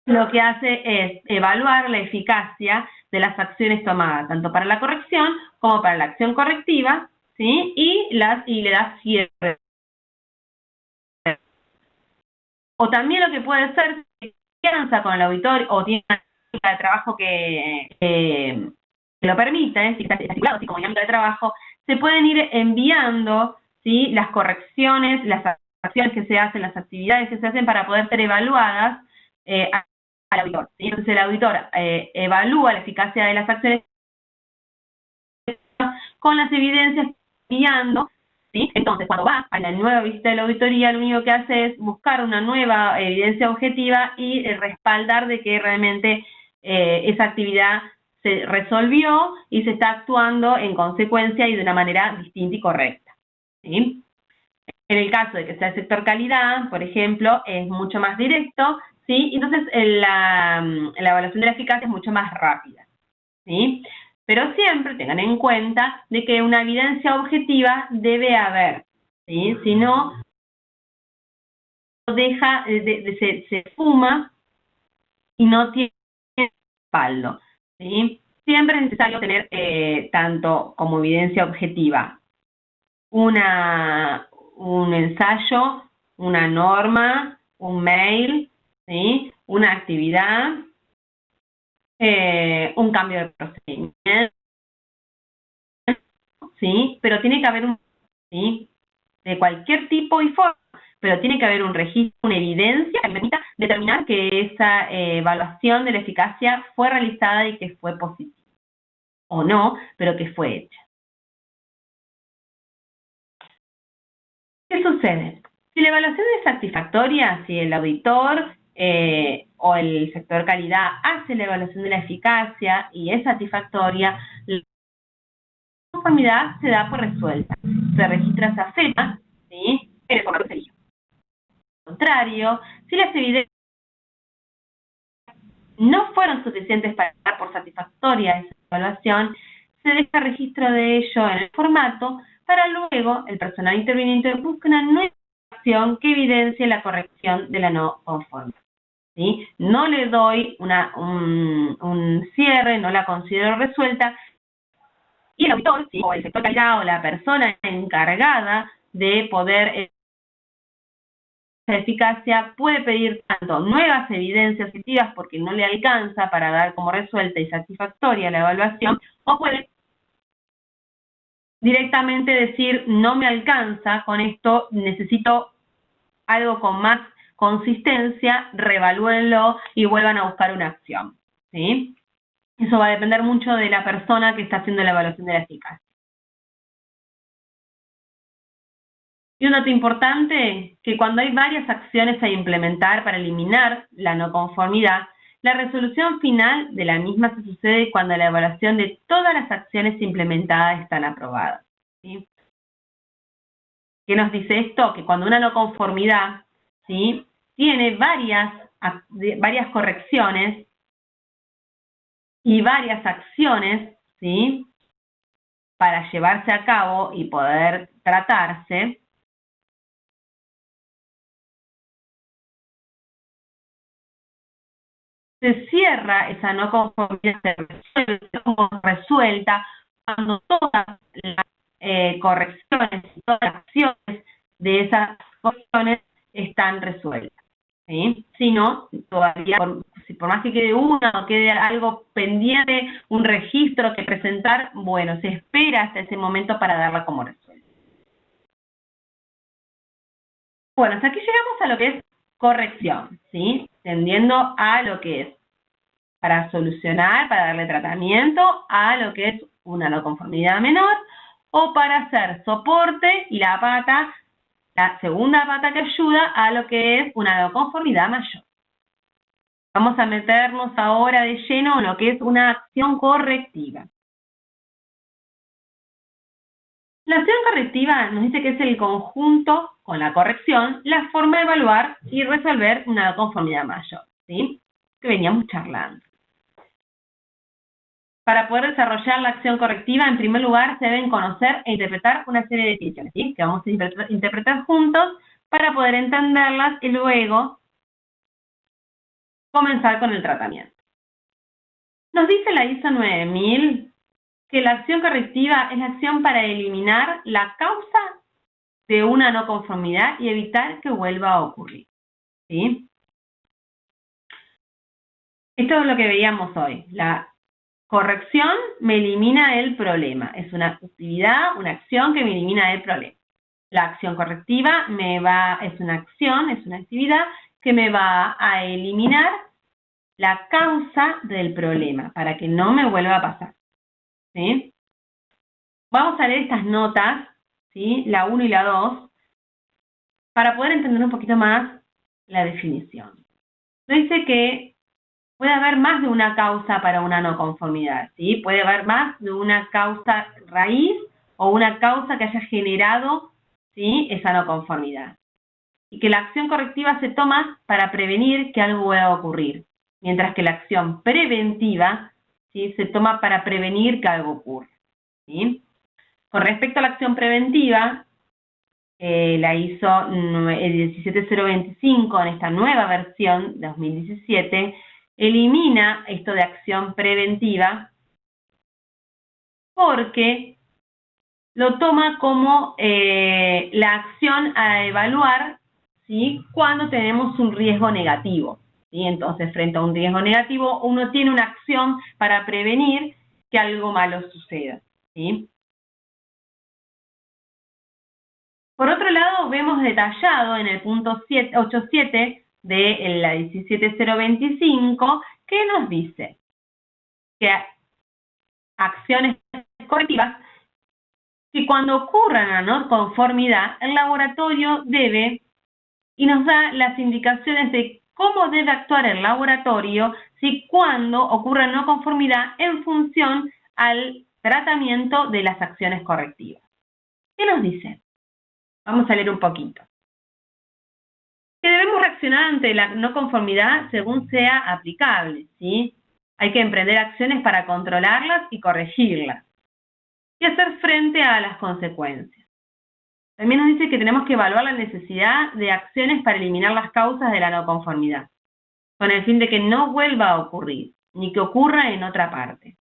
lo que hace es evaluar la eficacia de las acciones tomadas, tanto para la corrección como para la acción correctiva, ¿sí? Y le da cierre. O también lo que puede ser que piensa con el auditor o tiene una dinámica de trabajo que lo permite, si está estipulado así como dinámica de trabajo, se pueden ir enviando, ¿sí? Las correcciones, las acciones que se hacen, las actividades que se hacen para poder ser evaluadas al auditor, ¿sí? Entonces el auditor evalúa la eficacia de las acciones con las evidencias enviando, ¿sí? Entonces, cuando va a la nueva visita de la auditoría, lo único que hace es buscar una nueva evidencia objetiva y respaldar de que realmente esa actividad se resolvió y se está actuando en consecuencia y de una manera distinta y correcta, ¿sí? En el caso de que sea el sector calidad, por ejemplo, es mucho más directo, ¿sí? Entonces, la evaluación de la eficacia es mucho más rápida. ¿sí? Pero siempre tengan en cuenta de que una evidencia objetiva debe haber, ¿sí? Si no, deja, se fuma y no tiene respaldo, ¿sí? Siempre es necesario tener tanto como evidencia objetiva un ensayo, una norma, un mail, ¿sí? Una actividad, un cambio de procedimiento, ¿sí? Pero tiene que haber ¿sí? De cualquier tipo y forma, pero tiene que haber un registro, una evidencia que permita determinar que esa evaluación de la eficacia fue realizada y que fue positiva. O no, pero que fue hecha. ¿Qué sucede? Si la evaluación es satisfactoria, si el auditor o el sector calidad hace la evaluación de la eficacia y es satisfactoria, la conformidad se da por resuelta. Se registra esa fecha, ¿sí? En el formato seguido. Al contrario, si las evidencias no fueron suficientes para dar por satisfactoria esa evaluación, se deja registro de ello en el formato para luego el personal interviniente busque una nueva acción que evidencie la corrección de la no conformidad. ¿Sí? No le doy un cierre, no la considero resuelta, y el auditor, ¿sí? O el sector calidad o la persona encargada de poder eficacia puede pedir tanto nuevas evidencias objetivas porque no le alcanza para dar como resuelta y satisfactoria la evaluación, o puede directamente decir no me alcanza con esto, necesito algo con más consistencia, reevalúenlo y vuelvan a buscar una acción, ¿sí? Eso va a depender mucho de la persona que está haciendo la evaluación de la eficacia. Y un dato importante, que cuando hay varias acciones a implementar para eliminar la no conformidad, la resolución final de la misma se sucede cuando la evaluación de todas las acciones implementadas están aprobadas, ¿sí? ¿Qué nos dice esto? Que cuando una no conformidad, ¿sí? Tiene varias correcciones y varias acciones, ¿sí? Para llevarse a cabo y poder tratarse, se cierra esa no conformidad, se resuelve como resuelta cuando todas las correcciones y todas las acciones de esas correcciones están resueltas, ¿sí? Si no, todavía, por más que quede una o quede algo pendiente, un registro que presentar, bueno, se espera hasta ese momento para darla como resuelta. Bueno, hasta aquí llegamos a lo que es corrección, ¿sí? Tendiendo a lo que es para solucionar, para darle tratamiento a lo que es una no conformidad menor, o para hacer soporte y la segunda pata que ayuda a lo que es una no conformidad mayor. Vamos a meternos ahora de lleno en lo que es una acción correctiva. La acción correctiva nos dice que es el conjunto con la corrección, la forma de evaluar y resolver una no conformidad mayor, ¿sí? Que veníamos charlando. Para poder desarrollar la acción correctiva, en primer lugar, se deben conocer e interpretar una serie de definiciones, ¿sí? Que vamos a interpretar juntos para poder entenderlas y luego comenzar con el tratamiento. Nos dice la ISO 9000 que la acción correctiva es la acción para eliminar la causa de una no conformidad y evitar que vuelva a ocurrir, ¿sí? Esto es lo que veíamos hoy. La corrección me elimina el problema. Es una actividad, una acción que me elimina el problema. La acción correctiva es una acción, es una actividad que me va a eliminar la causa del problema para que no me vuelva a pasar, ¿sí? Vamos a leer estas notas, ¿sí? La 1 y la 2, para poder entender un poquito más la definición. Dice que puede haber más de una causa para una no conformidad, ¿sí? Puede haber más de una causa raíz o una causa que haya generado, ¿sí? Esa no conformidad. Y que la acción correctiva se toma para prevenir que algo pueda ocurrir, mientras que la acción preventiva ¿sí? Se toma para prevenir que algo ocurra, ¿sí? Con respecto a la acción preventiva, la hizo el 17025 en esta nueva versión de 2017, elimina esto de acción preventiva porque lo toma como la acción a evaluar, ¿sí? Cuando tenemos un riesgo negativo, ¿sí? Entonces, frente a un riesgo negativo, uno tiene una acción para prevenir que algo malo suceda, ¿sí? Por otro lado, vemos detallado en el punto 87 de la 17025 que nos dice que acciones correctivas, que cuando ocurra la no conformidad, el laboratorio debe, y nos da las indicaciones de cómo debe actuar el laboratorio si cuando ocurra no conformidad en función al tratamiento de las acciones correctivas. ¿Qué nos dice? Vamos a leer un poquito. Que debemos reaccionar ante la no conformidad según sea aplicable, ¿sí? Hay que emprender acciones para controlarlas y corregirlas y hacer frente a las consecuencias. También nos dice que tenemos que evaluar la necesidad de acciones para eliminar las causas de la no conformidad, con el fin de que no vuelva a ocurrir, ni que ocurra en otra parte.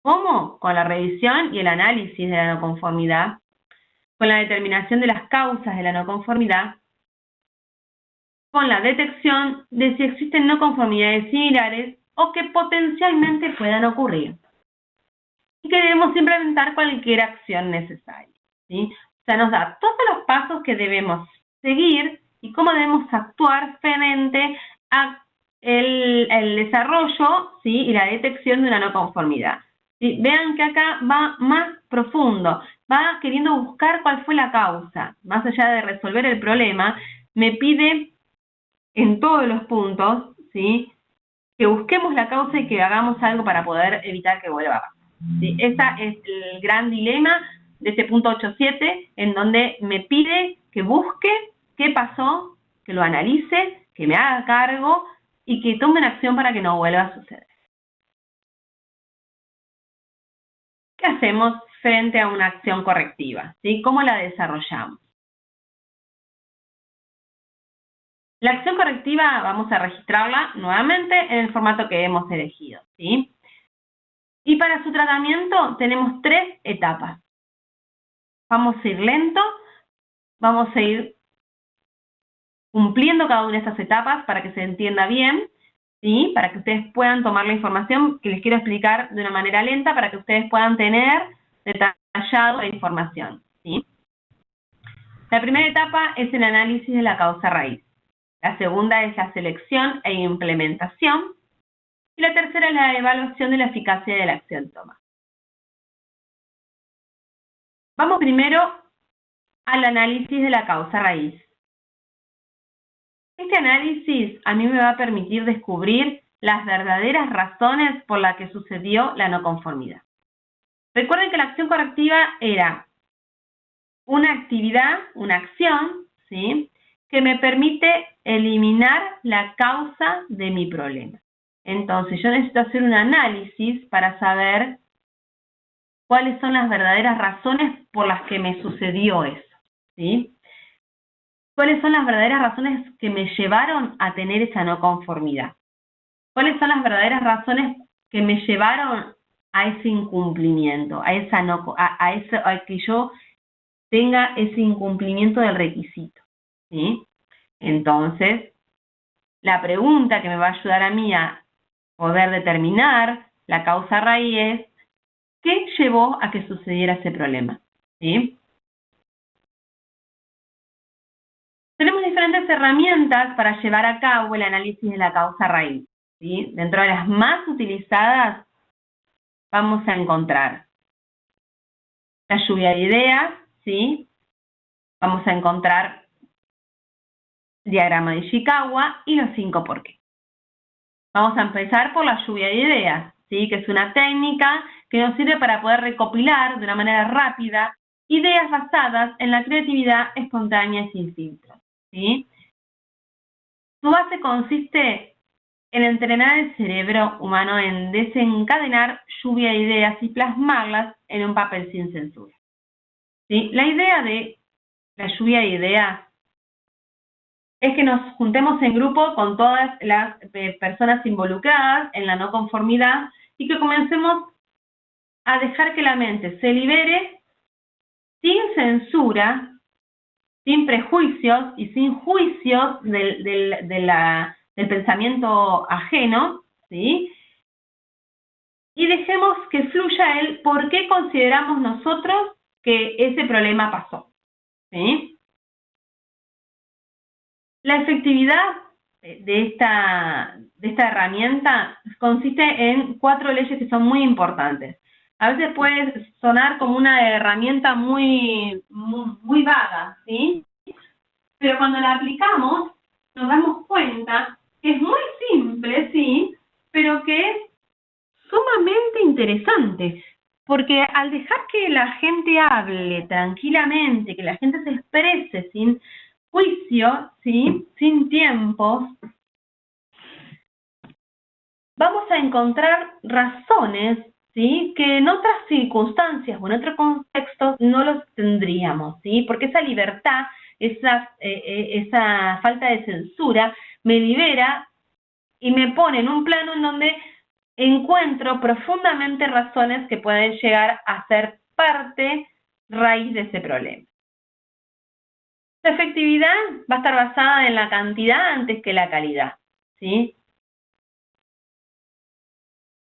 ¿Cómo? Con la revisión y el análisis de la no conformidad, con la determinación de las causas de la no conformidad, con la detección de si existen no conformidades similares o que potencialmente puedan ocurrir. Y que debemos implementar cualquier acción necesaria, ¿sí? O sea, nos da todos los pasos que debemos seguir y cómo debemos actuar frente a el desarrollo, ¿sí? Y la detección de una no conformidad. ¿Sí? Vean que acá va más profundo, va queriendo buscar cuál fue la causa. Más allá de resolver el problema, me pide en todos los puntos, ¿sí? Que busquemos la causa y que hagamos algo para poder evitar que vuelva a pasar, ¿sí? Ese es el gran dilema de este punto 8.7, en donde me pide que busque qué pasó, que lo analice, que me haga cargo y que tome una acción para que no vuelva a suceder. ¿Qué hacemos frente a una acción correctiva? ¿Sí? ¿Cómo la desarrollamos? La acción correctiva vamos a registrarla nuevamente en el formato que hemos elegido, ¿sí? Y para su tratamiento tenemos 3 etapas. Vamos a ir lento, vamos a ir cumpliendo cada una de estas etapas para que se entienda bien, ¿sí? Para que ustedes puedan tomar la información que les quiero explicar de una manera lenta para que ustedes puedan tener detallado la información, ¿sí? La primera etapa es el análisis de la causa raíz. La segunda es la selección e implementación. Y la tercera es la evaluación de la eficacia de la acción tomada. Vamos primero al análisis de la causa raíz. Este análisis a mí me va a permitir descubrir las verdaderas razones por las que sucedió la no conformidad. Recuerden que la acción correctiva era una actividad, una acción, ¿sí?, que me permite eliminar la causa de mi problema. Entonces, yo necesito hacer un análisis para saber cuáles son las verdaderas razones por las que me sucedió eso, ¿sí? ¿Cuáles son las verdaderas razones que me llevaron a tener esa no conformidad? ¿Cuáles son las verdaderas razones que me llevaron a ese incumplimiento, a que yo tenga ese incumplimiento del requisito, ¿sí? Entonces, la pregunta que me va a ayudar a mí a poder determinar la causa raíz es ¿qué llevó a que sucediera ese problema? ¿Sí? Tenemos diferentes herramientas para llevar a cabo el análisis de la causa raíz, ¿sí? Dentro de las más utilizadas vamos a encontrar la lluvia de ideas, ¿sí? Vamos a encontrar el diagrama de Ishikawa y los 5 por qué. Vamos a empezar por la lluvia de ideas, ¿sí? Que es una técnica que nos sirve para poder recopilar de una manera rápida ideas basadas en la creatividad espontánea y sin filtros, ¿sí? Su base consiste en entrenar el cerebro humano en desencadenar lluvia de ideas y plasmarlas en un papel sin censura. ¿Sí? La idea de la lluvia de ideas es que nos juntemos en grupo con todas las personas involucradas en la no conformidad y que comencemos a dejar que la mente se libere sin censura, sin prejuicios y sin juicios del pensamiento ajeno, ¿sí? Y dejemos que fluya el por qué consideramos nosotros que ese problema pasó, ¿sí? La efectividad de esta herramienta consiste en 4 leyes que son muy importantes. A veces puede sonar como una herramienta muy vaga, ¿sí? Pero cuando la aplicamos nos damos cuenta que es muy simple, sí, pero que es sumamente interesante. Porque al dejar que la gente hable tranquilamente, que la gente se exprese sin juicio, ¿sí? Sin tiempos, vamos a encontrar razones, ¿sí? Que en otras circunstancias o en otros contextos no los tendríamos, ¿sí? Porque esa libertad, esa falta de censura me libera y me pone en un plano en donde encuentro profundamente razones que pueden llegar a ser parte raíz de ese problema. La efectividad va a estar basada en la cantidad antes que la calidad, ¿sí?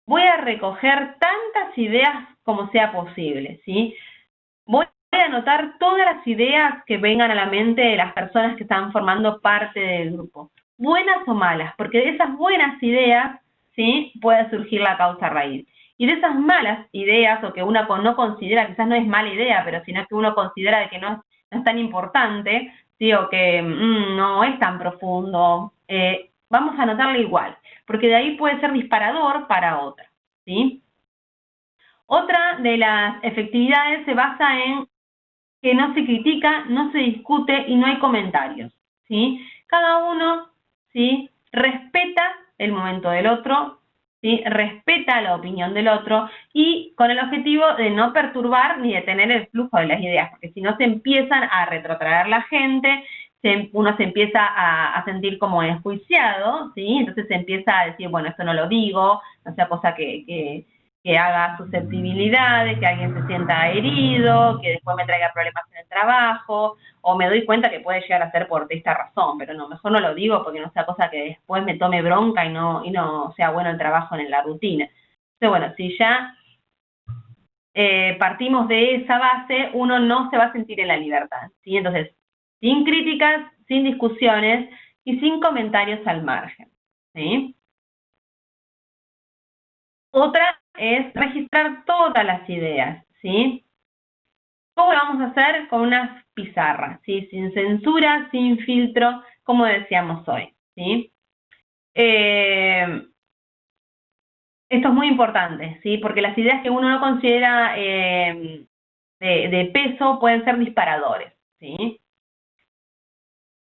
Voy a recoger tantas ideas como sea posible, ¿sí? Voy a anotar todas las ideas que vengan a la mente de las personas que están formando parte del grupo, buenas o malas, porque de esas buenas ideas, ¿sí? Puede surgir la causa raíz. Y de esas malas ideas, o que uno no considera, quizás no es mala idea, pero sino que uno considera que no es tan importante, ¿sí? O que no es tan profundo, vamos a anotarla igual, porque de ahí puede ser disparador para otra, ¿sí? Otra de las efectividades se basa en que no se critica, no se discute y no hay comentarios, ¿sí? Cada uno, ¿sí? Respeta el momento del otro, ¿sí? Respeta la opinión del otro y con el objetivo de no perturbar ni detener el flujo de las ideas, porque si no se empiezan a retrotraer la gente, uno se empieza a sentir como enjuiciado, ¿sí? Entonces se empieza a decir, bueno, esto no lo digo, no sea cosa que haga susceptibilidades, que alguien se sienta herido, que después me traiga problemas en el trabajo, o me doy cuenta que puede llegar a ser por esta razón, pero no, mejor no lo digo porque no sea cosa que después me tome bronca y no sea bueno el trabajo en la rutina. Entonces, bueno, si ya partimos de esa base, uno no se va a sentir en la libertad, ¿sí? Entonces, sin críticas, sin discusiones y sin comentarios al margen, ¿sí? Otra es registrar todas las ideas, ¿sí? ¿Cómo lo vamos a hacer? Con unas pizarras, ¿sí? Sin censura, sin filtro, como decíamos hoy, ¿sí? Esto es muy importante, ¿sí? Porque las ideas que uno no considera de peso pueden ser disparadores, ¿sí?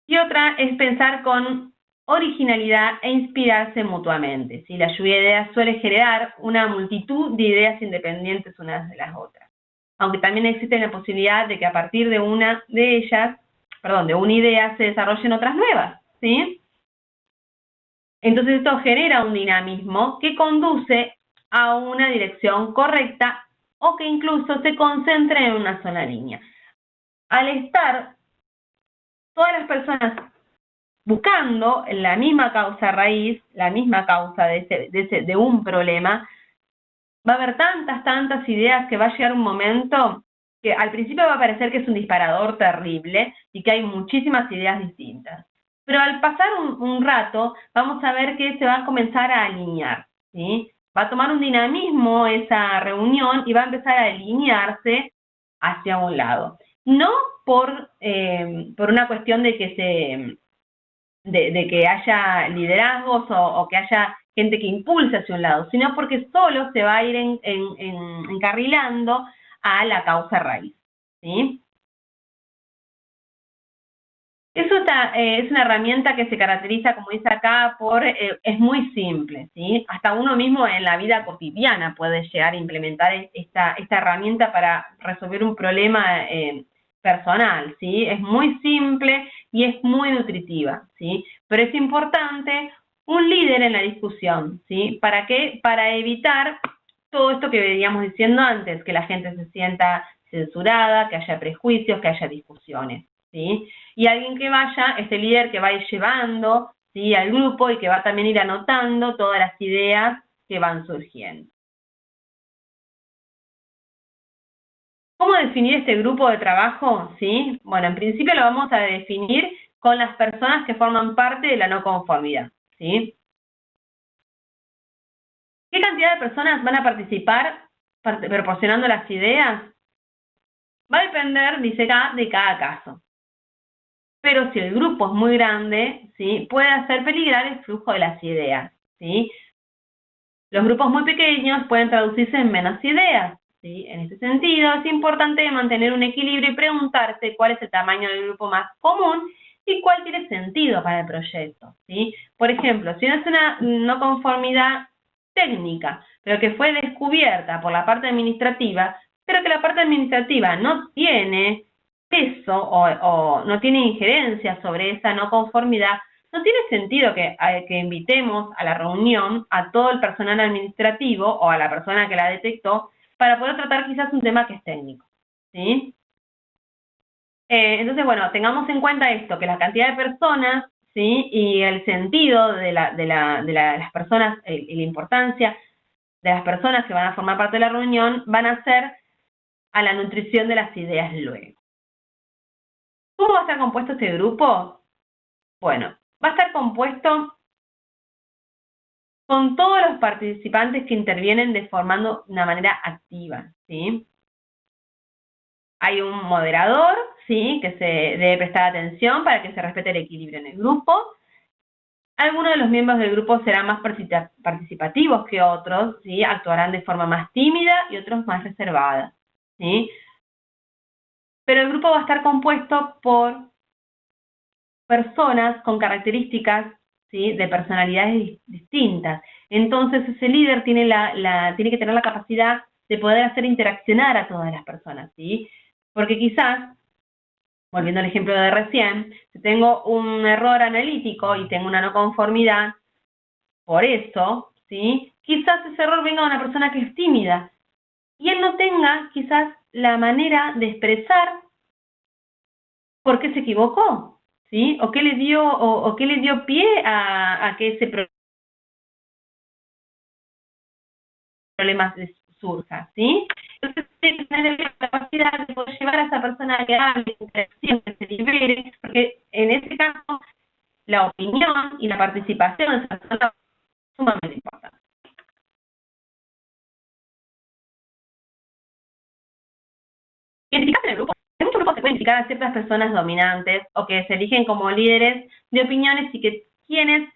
Y otra es pensar con originalidad e inspirarse mutuamente, ¿sí? La lluvia de ideas suele generar una multitud de ideas independientes unas de las otras, aunque también existe la posibilidad de que a partir de una de ellas, de una idea se desarrollen otras nuevas, ¿sí? Entonces esto genera un dinamismo que conduce a una dirección correcta o que incluso se concentre en una sola línea. Al estar todas las personas buscando la misma causa raíz, la misma causa de un problema, va a haber tantas ideas que va a llegar un momento que al principio va a parecer que es un disparador terrible y que hay muchísimas ideas distintas. Pero al pasar un rato, vamos a ver que se va a comenzar a alinear, ¿sí? Va a tomar un dinamismo esa reunión y va a empezar a alinearse hacia un lado. No por una cuestión de que de que haya liderazgos o que haya gente que impulse hacia un lado, sino porque solo se va a ir encarrilando a la causa raíz, ¿sí? Es una herramienta que se caracteriza, como dice acá, es muy simple, ¿sí? Hasta uno mismo en la vida cotidiana puede llegar a implementar esta herramienta para resolver un problema personal, ¿sí? Es muy simple y es muy nutritiva, ¿sí? Pero es importante un líder en la discusión, ¿sí? ¿Para qué? Para evitar todo esto que veníamos diciendo antes, que la gente se sienta censurada, que haya prejuicios, que haya discusiones, ¿sí? Y alguien que vaya, este líder que va a ir llevando, ¿sí?, al grupo y que va a también ir anotando todas las ideas que van surgiendo. ¿Cómo definir este grupo de trabajo? ¿Sí? Bueno, en principio lo vamos a definir con las personas que forman parte de la no conformidad, ¿sí? ¿Qué cantidad de personas van a participar proporcionando las ideas? Va a depender, dice acá, de cada caso. Pero si el grupo es muy grande, ¿sí?, puede hacer peligrar el flujo de las ideas, ¿sí? Los grupos muy pequeños pueden traducirse en menos ideas, ¿sí? En ese sentido, es importante mantener un equilibrio y preguntarse cuál es el tamaño del grupo más común y cuál tiene sentido para el proyecto, ¿sí? Por ejemplo, si no es una no conformidad técnica, pero que fue descubierta por la parte administrativa, pero que la parte administrativa no tiene peso o no tiene injerencia sobre esa no conformidad, no tiene sentido que invitemos a la reunión a todo el personal administrativo o a la persona que la detectó para poder tratar quizás un tema que es técnico, ¿sí? Entonces, bueno, tengamos en cuenta esto, que la cantidad de personas, ¿sí?, y el sentido de las personas, y la importancia de las personas que van a formar parte de la reunión van a ser a la nutrición de las ideas luego. ¿Cómo va a estar compuesto este grupo? Bueno, va a estar compuesto con todos los participantes que intervienen de formando una manera activa, ¿sí? Hay un moderador, ¿sí?, que se debe prestar atención para que se respete el equilibrio en el grupo. Algunos de los miembros del grupo serán más participativos que otros, ¿sí? Actuarán de forma más tímida y otros más reservada, ¿sí? Pero el grupo va a estar compuesto por personas con características, ¿sí?, de personalidades distintas. Entonces ese líder tiene tiene que tener la capacidad de poder hacer interaccionar a todas las personas, ¿sí? Porque quizás, volviendo al ejemplo de recién, si tengo un error analítico y tengo una no conformidad, por eso, ¿sí?, quizás ese error venga de una persona que es tímida y él no tenga quizás la manera de expresar por qué se equivocó, ¿sí? O qué le dio pie a que ese problema surja, ¿sí? Entonces, tener la capacidad de poder llevar a esa persona a que hable, que se libere, porque en ese caso la opinión y la participación de esa persona es sumamente importante. Identificarse en el grupo. En muchos grupos se pueden identificar a ciertas personas dominantes o que se eligen como líderes de opiniones y que quienes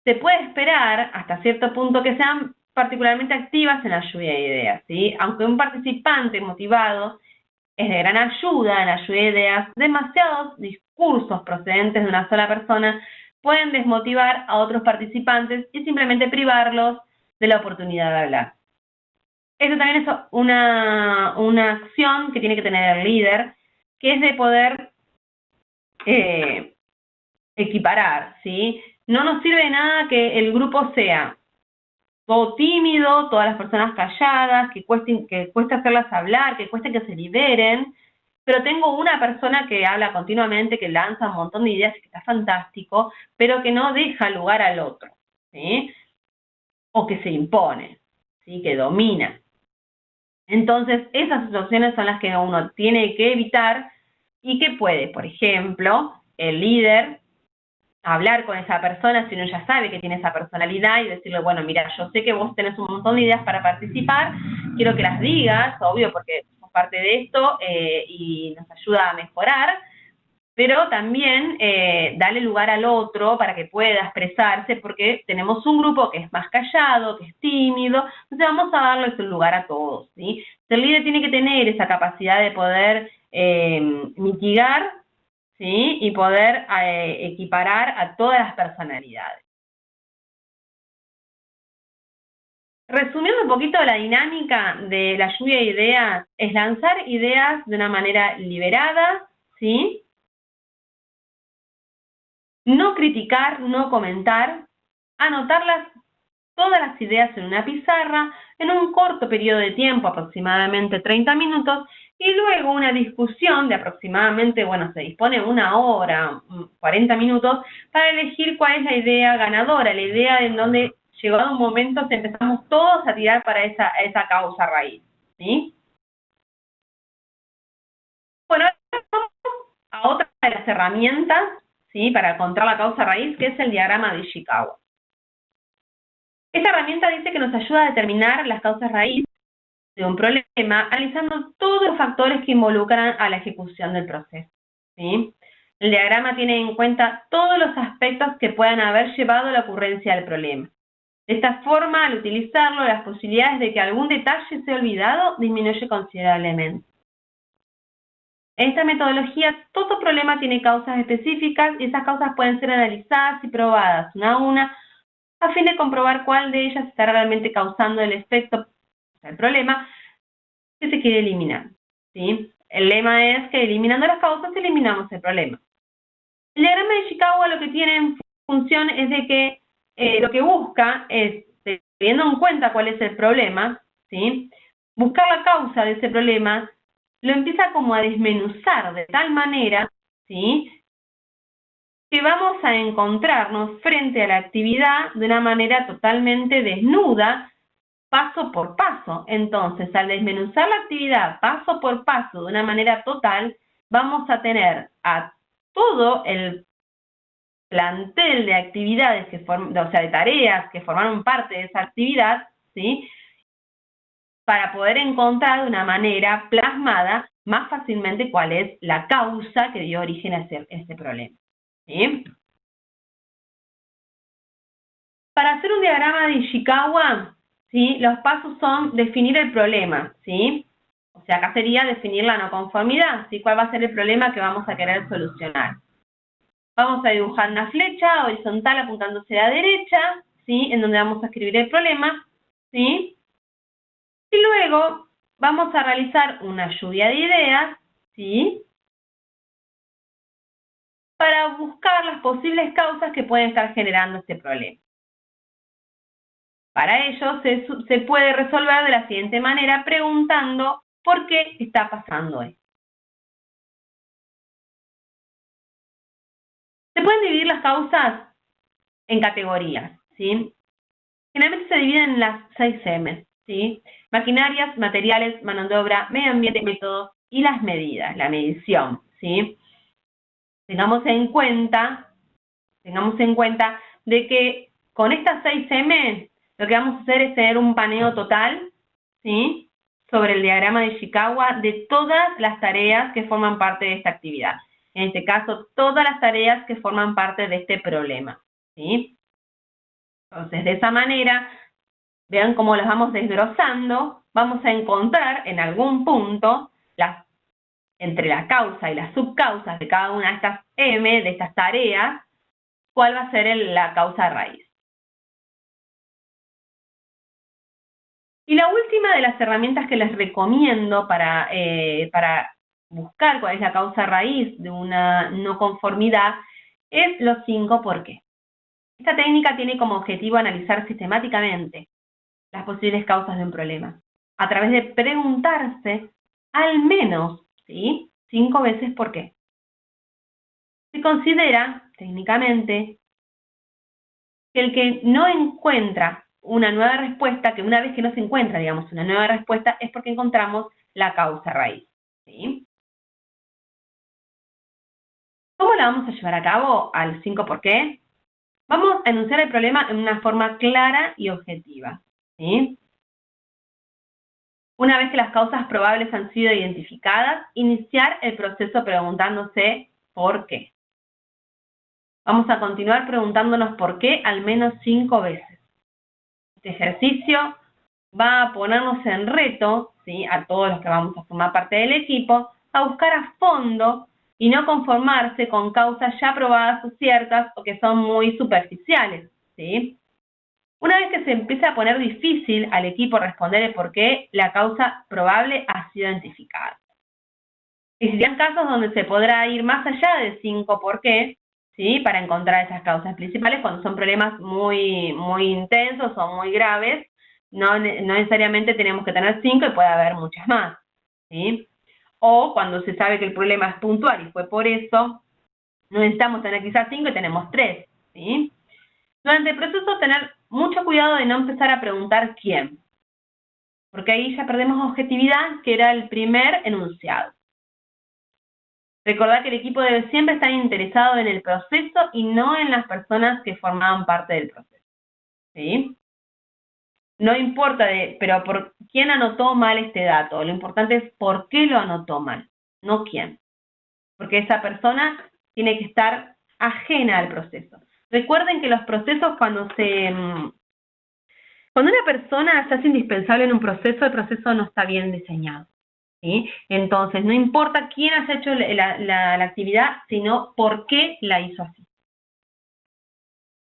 se puede esperar hasta cierto punto que sean particularmente activas en la lluvia de ideas, ¿sí? Aunque un participante motivado es de gran ayuda en la lluvia de ideas, demasiados discursos procedentes de una sola persona pueden desmotivar a otros participantes y simplemente privarlos de la oportunidad de hablar. Eso también es una acción que tiene que tener el líder, que es de poder equiparar, ¿sí? No nos sirve de nada que el grupo sea todo tímido, todas las personas calladas, que cueste hacerlas hablar, que cueste que se liberen, pero tengo una persona que habla continuamente, que lanza un montón de ideas y que está fantástico, pero que no deja lugar al otro, ¿sí? O que se impone, ¿sí?, que domina. Entonces, esas situaciones son las que uno tiene que evitar y que puede, por ejemplo, el líder hablar con esa persona si uno ya sabe que tiene esa personalidad y decirle, bueno, mira, yo sé que vos tenés un montón de ideas para participar, quiero que las digas, obvio, porque somos parte de esto y nos ayuda a mejorar, pero también darle lugar al otro para que pueda expresarse, porque tenemos un grupo que es más callado, que es tímido, entonces vamos a darle ese lugar a todos, ¿sí? El líder tiene que tener esa capacidad de poder mitigar, ¿sí? Y poder equiparar a todas las personalidades. Resumiendo un poquito la dinámica de la lluvia de ideas, es lanzar ideas de una manera liberada, ¿sí? No criticar, no comentar, anotarlas todas las ideas en una pizarra en un corto periodo de tiempo, aproximadamente 30 minutos, y luego una discusión de aproximadamente, bueno, se dispone una hora, 40 minutos, para elegir cuál es la idea ganadora, la idea en donde llegado un momento empezamos todos a tirar para esa causa raíz, ¿sí? Bueno, ahora vamos a otra de las herramientas, ¿sí? Para encontrar la causa raíz, que es el diagrama de Ishikawa. Esta herramienta dice que nos ayuda a determinar las causas raíz de un problema, analizando todos los factores que involucran a la ejecución del proceso, ¿sí? El diagrama tiene en cuenta todos los aspectos que puedan haber llevado a la ocurrencia del problema. De esta forma, al utilizarlo, las posibilidades de que algún detalle sea olvidado disminuye considerablemente. En esta metodología, todo problema tiene causas específicas y esas causas pueden ser analizadas y probadas una a una a fin de comprobar cuál de ellas está realmente causando el efecto, o sea, el problema que se quiere eliminar, ¿sí? El lema es que eliminando las causas eliminamos el problema. El diagrama de Ishikawa lo que tiene en función es de que lo que busca es, teniendo en cuenta cuál es el problema, ¿sí? Buscar la causa de ese problema, lo empieza como a desmenuzar de tal manera, ¿sí? Que vamos a encontrarnos frente a la actividad de una manera totalmente desnuda, paso por paso. Entonces, al desmenuzar la actividad paso por paso de una manera total, vamos a tener a todo el plantel de actividades, o sea, de tareas que formaron parte de esa actividad, ¿sí? Para poder encontrar de una manera plasmada más fácilmente cuál es la causa que dio origen a este problema, ¿sí? Para hacer un diagrama de Ishikawa, ¿sí? Los pasos son definir el problema, ¿sí? O sea, acá sería definir la no conformidad, ¿sí? ¿Cuál va a ser el problema que vamos a querer solucionar? Vamos a dibujar una flecha horizontal apuntándose a la derecha, ¿sí? En donde vamos a escribir el problema, ¿sí? Y luego vamos a realizar una lluvia de ideas, ¿sí? Para buscar las posibles causas que pueden estar generando este problema. Para ello se puede resolver de la siguiente manera preguntando por qué está pasando esto. Se pueden dividir las causas en categorías, ¿sí? Generalmente se dividen en las 6 M, ¿sí? Maquinarias, materiales, mano de obra, medio ambiente, métodos y las medidas, la medición, ¿sí? Tengamos en cuenta de que con estas 6 M lo que vamos a hacer es tener un paneo total, ¿sí? Sobre el diagrama de Ishikawa de todas las tareas que forman parte de esta actividad. En este caso, todas las tareas que forman parte de este problema, ¿sí? Entonces, de esa manera, vean cómo las vamos desglosando, vamos a encontrar en algún punto entre la causa y las subcausas de cada una de estas M, de estas tareas, cuál va a ser la causa raíz. Y la última de las herramientas que les recomiendo para buscar cuál es la causa raíz de una no conformidad es los 5 por qué. Esta técnica tiene como objetivo analizar sistemáticamente las posibles causas de un problema, a través de preguntarse al menos, ¿sí? 5 veces por qué. Se considera, técnicamente, que el que no encuentra una nueva respuesta, que una vez que no se encuentra, digamos, una nueva respuesta, es porque encontramos la causa raíz, ¿sí? ¿Cómo la vamos a llevar a cabo al 5 por qué? Vamos a enunciar el problema en una forma clara y objetiva, ¿sí? Una vez que las causas probables han sido identificadas, iniciar el proceso preguntándose ¿por qué? Vamos a continuar preguntándonos por qué al menos 5 veces. Este ejercicio va a ponernos en reto, ¿sí? A todos los que vamos a formar parte del equipo, a buscar a fondo y no conformarse con causas ya probadas o ciertas o que son muy superficiales, ¿sí? Una vez que se empieza a poner difícil al equipo responder el por qué, la causa probable ha sido identificada. Existirán casos donde se podrá ir más allá de 5 por qué, ¿sí? Para encontrar esas causas principales cuando son problemas muy intensos o muy graves. No necesariamente tenemos que tener 5 y puede haber muchas más, ¿sí? O cuando se sabe que el problema es puntual y fue por eso, no necesitamos tener quizás 5 y tenemos 3, ¿sí? Durante el proceso tener mucho cuidado de no empezar a preguntar quién, porque ahí ya perdemos objetividad, que era el primer enunciado. Recordar que el equipo debe siempre estar interesado en el proceso y no en las personas que formaban parte del proceso, ¿sí? No importa, pero por quién anotó mal este dato, lo importante es por qué lo anotó mal, no quién. Porque esa persona tiene que estar ajena al proceso. Recuerden que los procesos cuando una persona se hace indispensable en un proceso, el proceso no está bien diseñado, ¿sí? Entonces, no importa quién ha hecho la actividad, sino por qué la hizo así.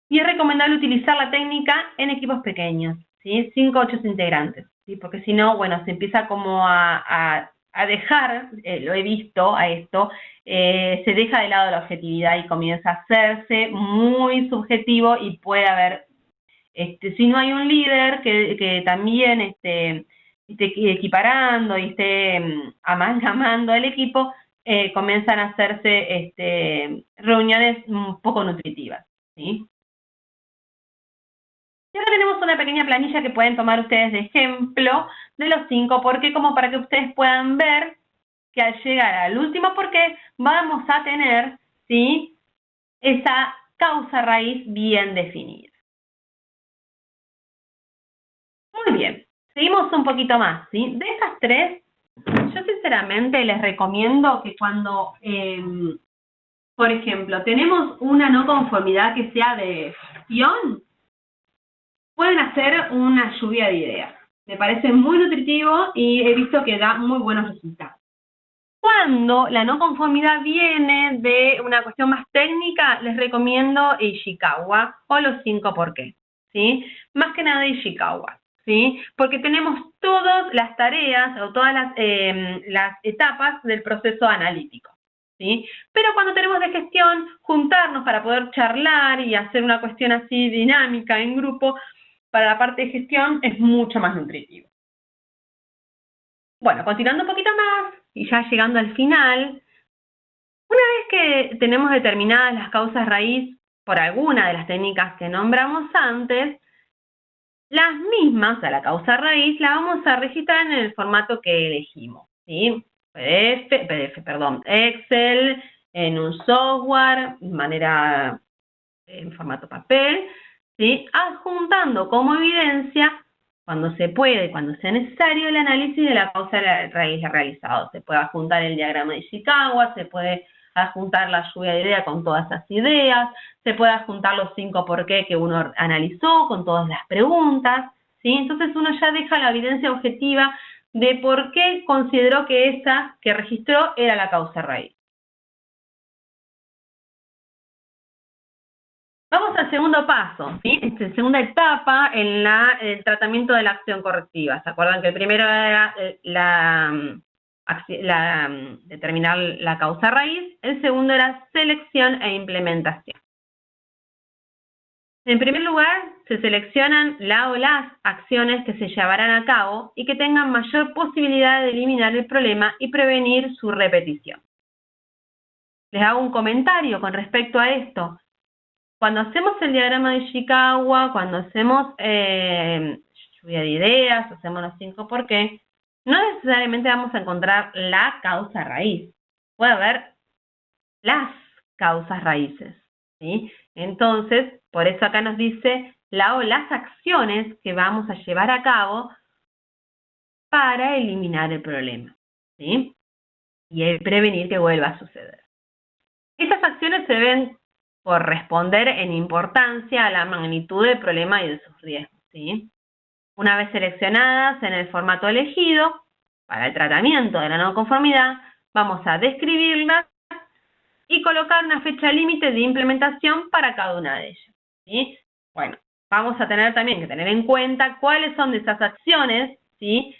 Y es recomendable utilizar la técnica en equipos pequeños, ¿sí? 5 o 8 integrantes, ¿sí? Porque si no, bueno, se empieza como a dejar, lo he visto a esto, se deja de lado la objetividad y comienza a hacerse muy subjetivo y puede haber, si no hay un líder que también esté equiparando y esté amalgamando al equipo, comienzan a hacerse reuniones un poco nutritivas, ¿sí? Y ahora tenemos una pequeña planilla que pueden tomar ustedes de ejemplo de los 5 por qué, como para que ustedes puedan ver que al llegar al último por qué vamos a tener, ¿sí?, esa causa raíz bien definida. Muy bien, seguimos un poquito más, ¿sí? De estas 3, yo sinceramente les recomiendo que cuando, por ejemplo, tenemos una no conformidad que sea de gestión, pueden hacer una lluvia de ideas. Me parece muy nutritivo y he visto que da muy buenos resultados. Cuando la no conformidad viene de una cuestión más técnica, les recomiendo Ishikawa o los 5 por qué, ¿sí? Más que nada Ishikawa, ¿sí? Porque tenemos todas las tareas o todas las etapas del proceso analítico, ¿sí? Pero cuando tenemos de gestión, juntarnos para poder charlar y hacer una cuestión así dinámica en grupo, para la parte de gestión es mucho más nutritivo. Bueno, continuando un poquito más y ya llegando al final, una vez que tenemos determinadas las causas raíz por alguna de las técnicas que nombramos antes, las mismas, o sea, la causa raíz, la vamos a registrar en el formato que elegimos, ¿sí? Excel, en un software, en formato papel, ¿sí? Adjuntando como evidencia, cuando se puede, cuando sea necesario, el análisis de la causa raíz realizado. Se puede adjuntar el diagrama de Ishikawa, se puede adjuntar la lluvia de ideas con todas esas ideas, se puede adjuntar los 5 por qué que uno analizó con todas las preguntas, ¿sí? Entonces uno ya deja la evidencia objetiva de por qué consideró que esa que registró era la causa raíz. Vamos al segundo paso, ¿sí? Segunda etapa en el tratamiento de la acción correctiva. ¿Se acuerdan que el primero era determinar la causa raíz? El segundo era selección e implementación. En primer lugar, se seleccionan la o las acciones que se llevarán a cabo y que tengan mayor posibilidad de eliminar el problema y prevenir su repetición. Les hago un comentario con respecto a esto. Cuando hacemos el diagrama de Ishikawa, cuando hacemos lluvia de ideas, hacemos los 5 por qué, no necesariamente vamos a encontrar la causa raíz. Puede haber las causas raíces, ¿sí? Entonces, por eso acá nos dice la o las acciones que vamos a llevar a cabo para eliminar el problema, ¿sí? Y prevenir que vuelva a suceder. Esas acciones se deben corresponder en importancia a la magnitud del problema y de sus riesgos, ¿sí? Una vez seleccionadas en el formato elegido, para el tratamiento de la no conformidad, vamos a describirlas y colocar una fecha límite de implementación para cada una de ellas, ¿sí? Bueno, vamos a tener también que tener en cuenta cuáles son de esas acciones, ¿sí?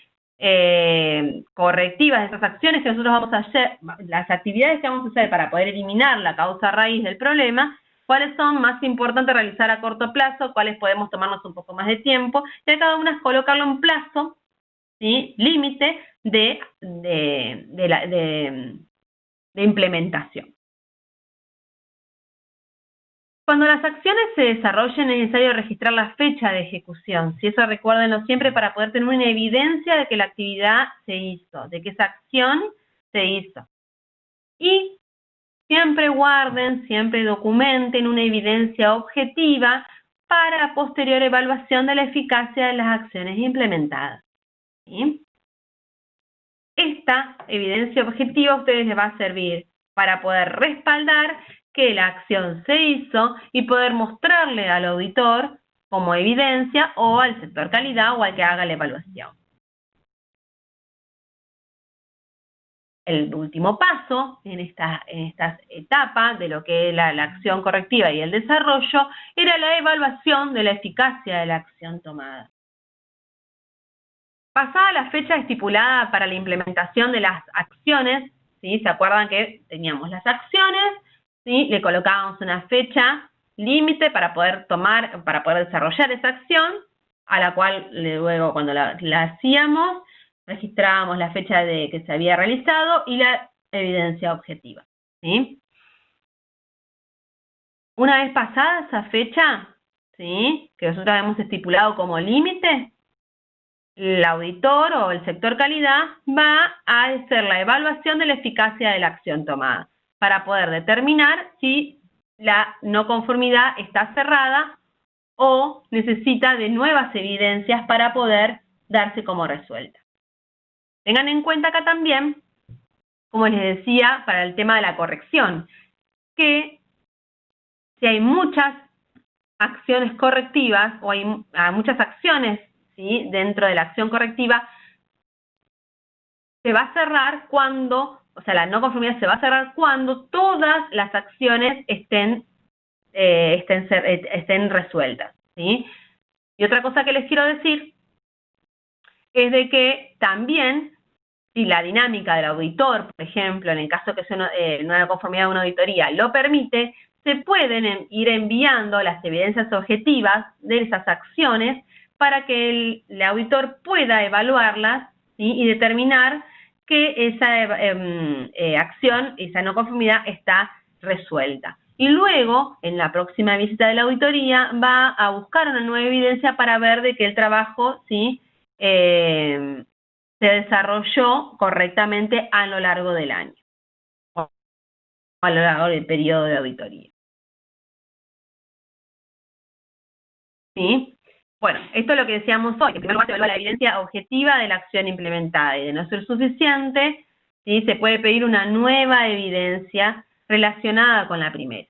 Correctivas, de esas acciones que nosotros vamos a hacer, las actividades que vamos a hacer para poder eliminar la causa raíz del problema, cuáles son más importantes realizar a corto plazo, cuáles podemos tomarnos un poco más de tiempo, y a cada una es colocarle un plazo, ¿sí? Límite de implementación. Cuando las acciones se desarrollen es necesario registrar la fecha de ejecución, si eso recuérdenlo siempre para poder tener una evidencia de que la actividad se hizo, de que esa acción se hizo. Y siempre guarden, siempre documenten una evidencia objetiva para posterior evaluación de la eficacia de las acciones implementadas, ¿sí? Esta evidencia objetiva a ustedes les va a servir para poder respaldar que la acción se hizo y poder mostrarle al auditor como evidencia o al sector calidad o al que haga la evaluación. El último paso en estas etapas de lo que es la acción correctiva y el desarrollo era la evaluación de la eficacia de la acción tomada. Pasada la fecha estipulada para la implementación de las acciones, ¿sí? ¿Se acuerdan que teníamos las acciones? ¿Sí? Le colocábamos una fecha límite para poder desarrollar esa acción, a la cual luego cuando la hacíamos, registrábamos la fecha de que se había realizado y la evidencia objetiva, ¿sí? Una vez pasada esa fecha, ¿sí? Que nosotros hemos estipulado como límite, el auditor o el sector calidad va a hacer la evaluación de la eficacia de la acción tomada para poder determinar si la no conformidad está cerrada o necesita de nuevas evidencias para poder darse como resuelta. Tengan en cuenta acá también, como les decía, para el tema de la corrección, que si hay muchas acciones correctivas o hay muchas acciones, ¿sí? Dentro de la acción correctiva, se va a cerrar cuando, o sea, la no conformidad se va a cerrar cuando todas las acciones estén resueltas, ¿sí? Y otra cosa que les quiero decir es de que también, si la dinámica del auditor, por ejemplo, en el caso que sea una conformidad de una auditoría lo permite, se pueden ir enviando las evidencias objetivas de esas acciones para que el auditor pueda evaluarlas, ¿sí? Y determinar que esa acción, esa no conformidad está resuelta. Y luego, en la próxima visita de la auditoría, va a buscar una nueva evidencia para ver de que el trabajo, ¿sí? Se desarrolló correctamente a lo largo del año, o a lo largo del periodo de auditoría. ¿Sí? Bueno, esto es lo que decíamos hoy, que en primer lugar se evalúa la evidencia objetiva de la acción implementada y de no ser suficiente, ¿sí? Se puede pedir una nueva evidencia relacionada con la primera.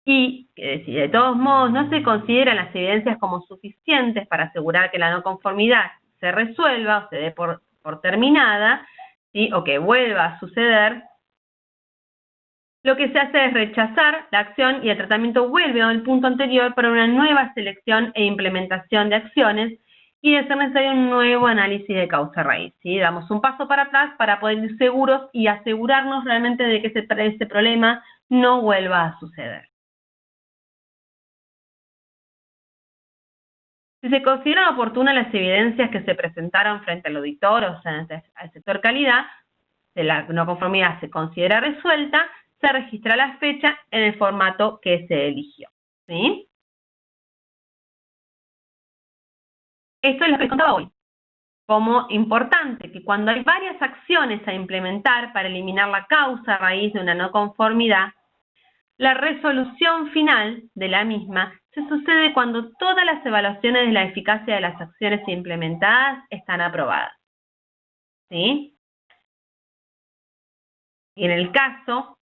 Y si de todos modos no se consideran las evidencias como suficientes para asegurar que la no conformidad se resuelva o se dé por terminada, ¿sí? O que vuelva a suceder, lo que se hace es rechazar la acción y el tratamiento vuelve al punto anterior para una nueva selección e implementación de acciones y de ser necesario un nuevo análisis de causa raíz, ¿sí? Damos un paso para atrás para poder ir seguros y asegurarnos realmente de que ese problema no vuelva a suceder. Si se consideran oportunas las evidencias que se presentaron frente al auditor, o sea, al sector calidad, de la no conformidad se considera resuelta, se registra la fecha en el formato que se eligió, ¿sí? Esto es lo que contaba hoy, como importante que cuando hay varias acciones a implementar para eliminar la causa raíz de una no conformidad, la resolución final de la misma se sucede cuando todas las evaluaciones de la eficacia de las acciones implementadas están aprobadas, ¿sí? Y en el caso,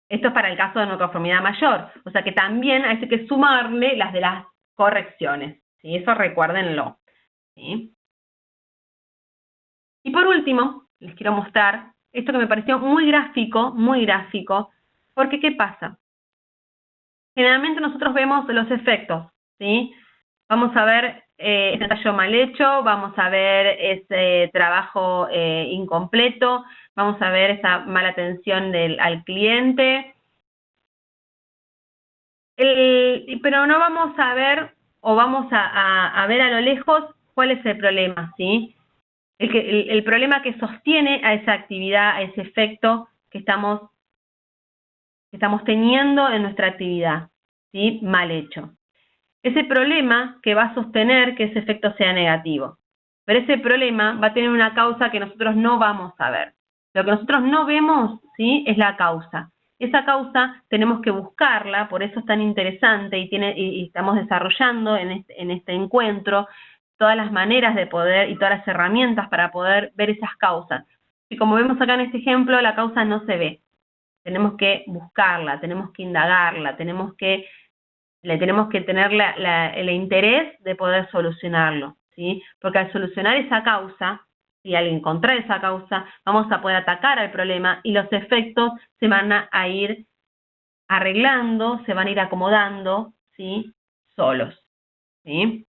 esto es para el caso de no conformidad mayor, o sea que también hay que sumarle las de las correcciones, ¿sí? Eso recuérdenlo, ¿sí? Y por último, les quiero mostrar esto que me pareció muy gráfico, porque ¿qué pasa? Generalmente nosotros vemos los efectos, ¿sí? Vamos a ver ese ensayo mal hecho, vamos a ver ese trabajo incompleto, vamos a ver esa mala atención al cliente, pero no vamos a ver o vamos a ver a lo lejos cuál es el problema, ¿sí? El problema que sostiene a esa actividad, a ese efecto que estamos teniendo en nuestra actividad, ¿sí? Mal hecho. Ese problema que va a sostener que ese efecto sea negativo. Pero ese problema va a tener una causa que nosotros no vamos a ver. Lo que nosotros no vemos, ¿sí? Es la causa. Esa causa tenemos que buscarla, por eso es tan interesante y estamos desarrollando en este encuentro todas las maneras de poder y todas las herramientas para poder ver esas causas. Y como vemos acá en este ejemplo, la causa no se ve. Tenemos que buscarla, tenemos que indagarla, le tenemos que tener el interés de poder solucionarlo, ¿sí? Porque al solucionar esa causa y al encontrar esa causa, vamos a poder atacar al problema y los efectos se van a ir arreglando, se van a ir acomodando, ¿sí? Solos, ¿sí?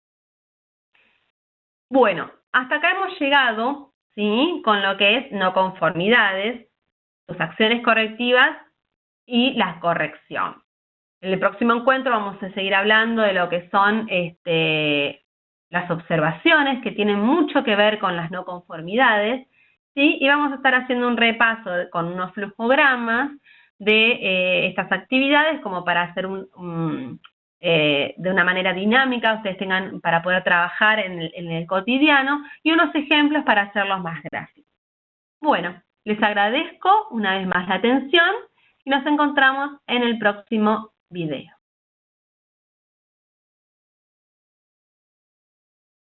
Bueno, hasta acá hemos llegado, ¿sí? Con lo que es no conformidades, sus acciones correctivas y la corrección. En el próximo encuentro vamos a seguir hablando de lo que son las observaciones, que tienen mucho que ver con las no conformidades, ¿sí? Y vamos a estar haciendo un repaso con unos flujogramas de estas actividades, como para hacer de una manera dinámica, ustedes tengan para poder trabajar en el cotidiano, y unos ejemplos para hacerlos más gráficos. Bueno, les agradezco una vez más la atención y nos encontramos en el próximo video.